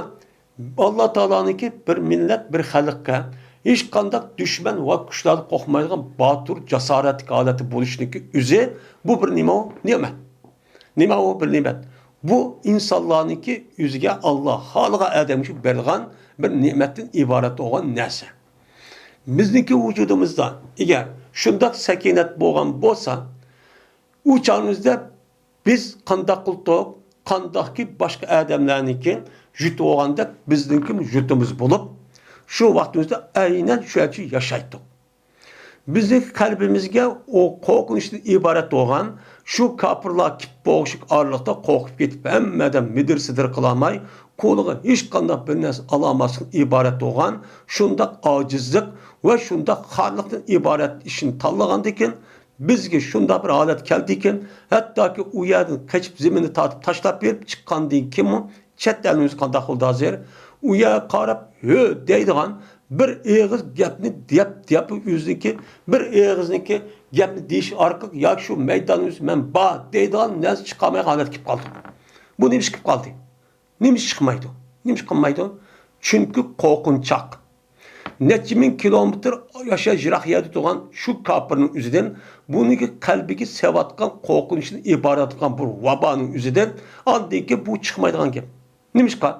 Alloh taolaniki bir millat, bir xalqqa hech qanday dushman va kuchlar qo'rqmaydigan botur, jasoratli holati bo'lishniki o'zi bu bir nima? Ne'mat. Nima u bir ne'mat? Bu insonlarniki o'ziga Alloh xalqa adamga bergan bir ne'matdan iborat bo'lgan narsa. Bizniki vücudumuzda eğer şundak sakinet bo'lgan bo'lsa, u çağımızda biz qanday qildik, qandaqki boshqa odamlarniki yutib olganda bizniki yutimiz bo'lib, shu vaqtimizda aynan shucha yashaydik. Bizning qalbimizga o qo'rqinchdan iborat bo'lgan shu kofirlar kip bo'g'ishik orliqda qo'rqib ketib hammadan midir-sidir qilolmay, qo'liga hech qanday bir narsa olmasdan iborat bo'lgan shundoq ojizlik va shundoq xorliqdan iborat ishni tanlagandan keyin bizga shundoq bir holat keldikin, hattoki u yerdan qochib zaminni tortib tashlab berib chiqqandan keyin chet elimiz qanday qildi hozir u yerga qarab deydigan bir ağız gapni deyap o'ziniki bir ağızniki gapni deyish orqali yoki shu maydonimiz men ba deydigan narsa chiqolmay holat kelib qoldi. Bu nima chiqib qoldi? Nima chiqmaydi? Nima qilmaydi? Chunki qo'rqinchoq. Necha ming kilometr yashash yiroqyada turgan shu kofirning o'zidan buniki qalbiga sevatgan qo'rqinchdan iborat bo'lgan bir vaboning o'zidan andiki bu chiqmaydigan gap. Nima chiqadi?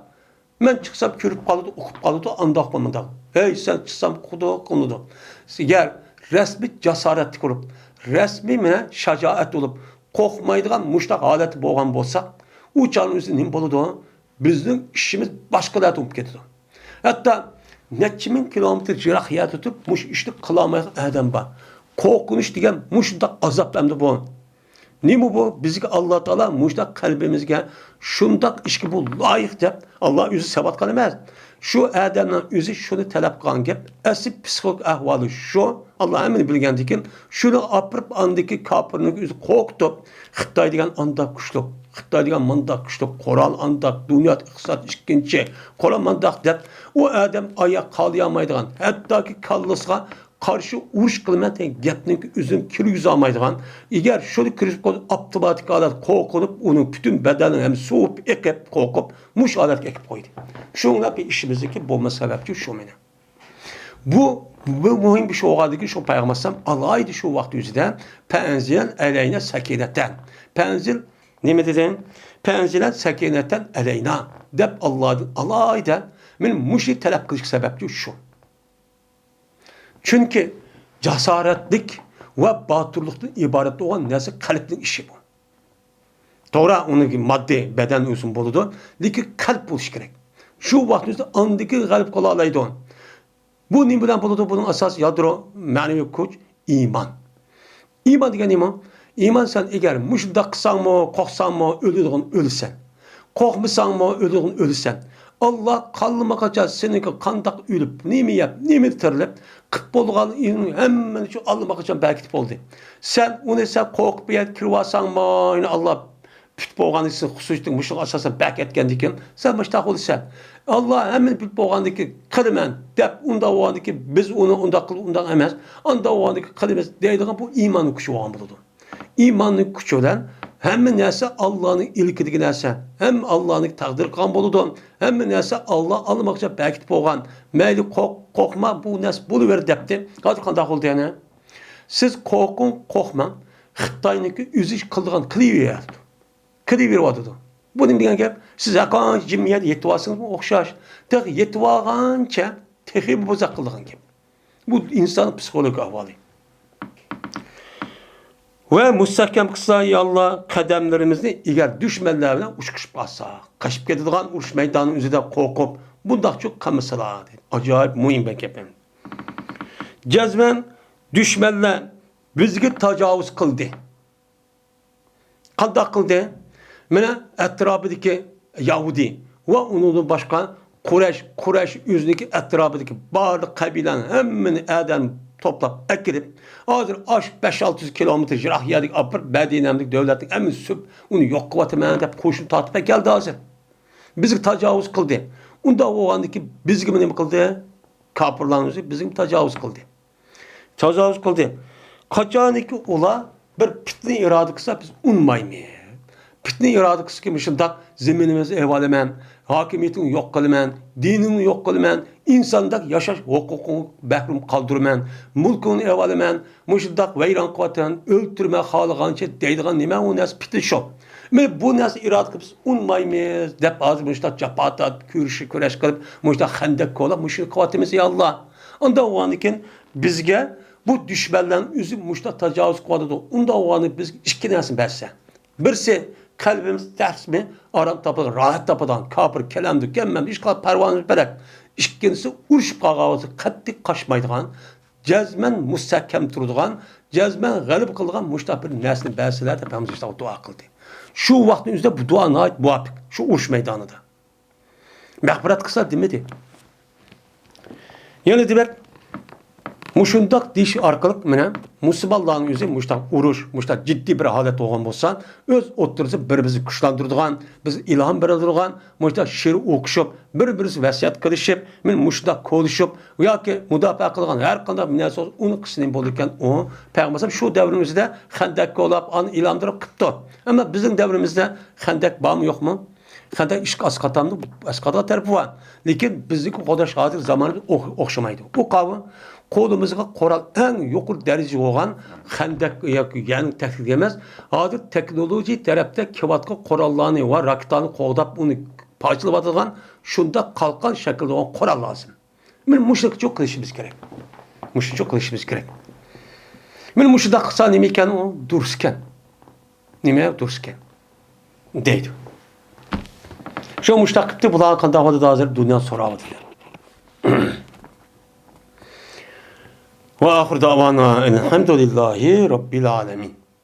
Men çıksam körüp kalıdı, okup kalıdı, andak bulmadı. Hey sen çıksam kudu. Eğer resmi cesaretli kurup, resmi mine şacaat olup, korkmaydıgan muştak aleti boğan bolsa, uçağımızın nim boludu, bizim işimiz başkalarına olup gidiyor. Hatta neçe min kilometre cirak yer tutup, muş işte kılamayız adam var. Korkunuş diyen muştak azap hem de bu. Nima bu? Bizga Alloh taolo muştaq qalbimizga shundoq ishga bu loyiq deb Alloh o'zi sabat qilmas. Shu odamning o'zi shuni talab qilgan gap, asli psixologik ahvoli shu. Alloh hamini bilgandikin, shuni opirib andiki kofirning o'zi qo'rqitib, Xitoy degan andaq kuchli, Xitoy degan mandaq kuchli, Qur'on andaq, dunyo iqtisod ikkinchi, Qur'on mandaq deb u odam oyoq qolyamaydigan, hattoki kallasiga karşı uruş kılmayan gapning o'zini kirgiza olmaydigan, eğer şunu kirib qo'yib avtomatik holat qo'rqinib, uning butun badanini ham suvib, eqib, qo'rqib, mush holatga ekib qo'ydi. Shunga bir ishimizniki bo'lma sababchi shu meni. Bu muhim bir şey olgadiki şu payğambarsam alaydı şu vaqt o'zida panzilan alayna sakinatan. Panzil nima dedin? Panzilan sakinatan alayna deb Allohdan alayda men mushi talab qilish sababchi shu. Çünkü cesaretlik ve batırlıktan ibaret olan neyse kalbin işi bu. Doğru onun madde beden özün buludu. Lakin kalp buluş gerek. Şu vaktimizde andaki kalp kolalaydı on. Bu ne bilen buludu? Bunun asas yadro, manevi güç, iman. İman diyen iman. İman sen eğer müşdak kısan mı, korksan mı, ölüdüğün ölürsen. Korkmasan mı, ölüdüğün ölürsen. Allah kalmakaca seninki kandak ölüp, nimi yap, nimi tirilip, kıp bolğan hemen şu almakaca belki oldu. Sen onu sen korkup yer kirvasan mı, Allah püt bolğan için hususiyetlik müşrik asasen belki etkendikin, sen başta olursan. Allah hemen püt bolğandaki kılmen, dep onda oğandaki biz onu onda kıl, ondan emez, onda oğandaki kılmez deydiğin bu imanın kuşu oğan buludu. İmanın kuşu olan hem neyse Allah'ın ilkidiki neyse, hem Allah'ın takdir kan boludu, hem neyse Allah almakça belki boğan, meyli korkma bu neyse buluver depti. Kaç kandak oldu yani? Siz korkun, korkman, Xitay'nınki üzüş kıldığın kılıver. Kılıver vadıdı. Bunun diyen gel, siz yakan cimriyet yetivasınız mı? Okşaş. Tek yetivagança, tehi bozak kıldığın gibi. Bu insanın psikolojik ahvali. Ve müstahkem kısa yalla kademlerimizni eğer düşmanlar bilen uçkuşup alsa, kaçıp getidigan uruş meydanının üzerinde korkup, bundak çok kamısılar. Acayip mühim ben kepem. Cezmen düşmanlar bizge tecavüz kıldı. Kandak kıldı? Mene etrafındaki Yahudi ve onun başka Kureyş yüzündeki etrafındaki bazı kabilenin hemini eden toplap ekirip hazır aş 5-600 kilometre jirak yedik apır Medine'mdik devletin emin süp onu yok kıvatı dep koşun tatıpa geldi hazır. Bizi tecavüz kıldı. Onda o andaki bizgi ne kıldı? Kapırlarımızı bizim tecavüz kıldı. Tecavüz kıldı. Kaçaniki ola bir fitne irade kısa biz unmaymayız. Fitne irade kısa ki şundak zeminimizi evalemen, hakimiyetini yok kılımen, dinini yok kılımen, insandak yaşaş hukukunu behrum kaldırman, mülkünü evalemen, muşundak veyran kıvaten, öldürme halıgança deydiğen nime o nes fitne şu. Bu nes irade kısa biz unmaymayız. Dep az muştak capatat, kürüşü, küreş kılıp, muştak hendek kola, muşun kıvatimiz ya Allah. Onda o an iken bizge bu düşmanların üzüm muşta tecavüz kıvadı da onda o anı biz iki nesin berse. Birisi kalbimiz ters mi? Aram tapıdan, rahat tapıdan, kapır, kelam dükkenmem, iş kadar pervanımız berek. İkincisi uruşup kağavızı kattik kaçmaydıgan, cezmen müstehkem durduğan, cezmen galip kıldıgan muşta bir nesli berseler de Peygamber işte dua kıldı. Şu vaktin üzerinde bu dua nait muafık. Şu uruş meydanında. Mehbirat kısa demedi. Yani demek muşundak diş arkalık mene Müslümanların yüzü muştak uruş, muştak ciddi bir halet olgan bolsa, öz oturusu bir-birimizi güçlendirdigan, biz ilham beradigan, muştak şiir okuşup, bir-birimizi vasiyat kılışıp, men muştak konuşup, yoki mudofaa qilgan har qanday bir narsa uni qisnin bo'lgan o Peygamber şu devrimizde Xandaq olab, ani ilandirib qipti. Ama bizim devrimizde Xandaq bormi yo'qmi? Xandaq ish asqatandı, asqata tarafı var. Lekin bizdeki qodash hozir zamonga o'xshamaydi. O qavmi kolumuzga qoral en yuqur derece olan Xandaq yani teknik emas. Hozir teknoloji tarafta kivatqa qorallarni va raketlarni qo'g'dab uni parçalab atadigan shunda qalqan shaklda olan qoral lazım. Men mushuni çok qilishimiz kerak. Mushuni çok qilishimiz kerak. Men mushunda qilsa nima ekan u duruskan. Nima duruskan? Deydi. Şu müştakipti bular qanday holda hozir dunyo so'rayaptilar. Ve ahir davana elhamdülillahi rabbil alemin.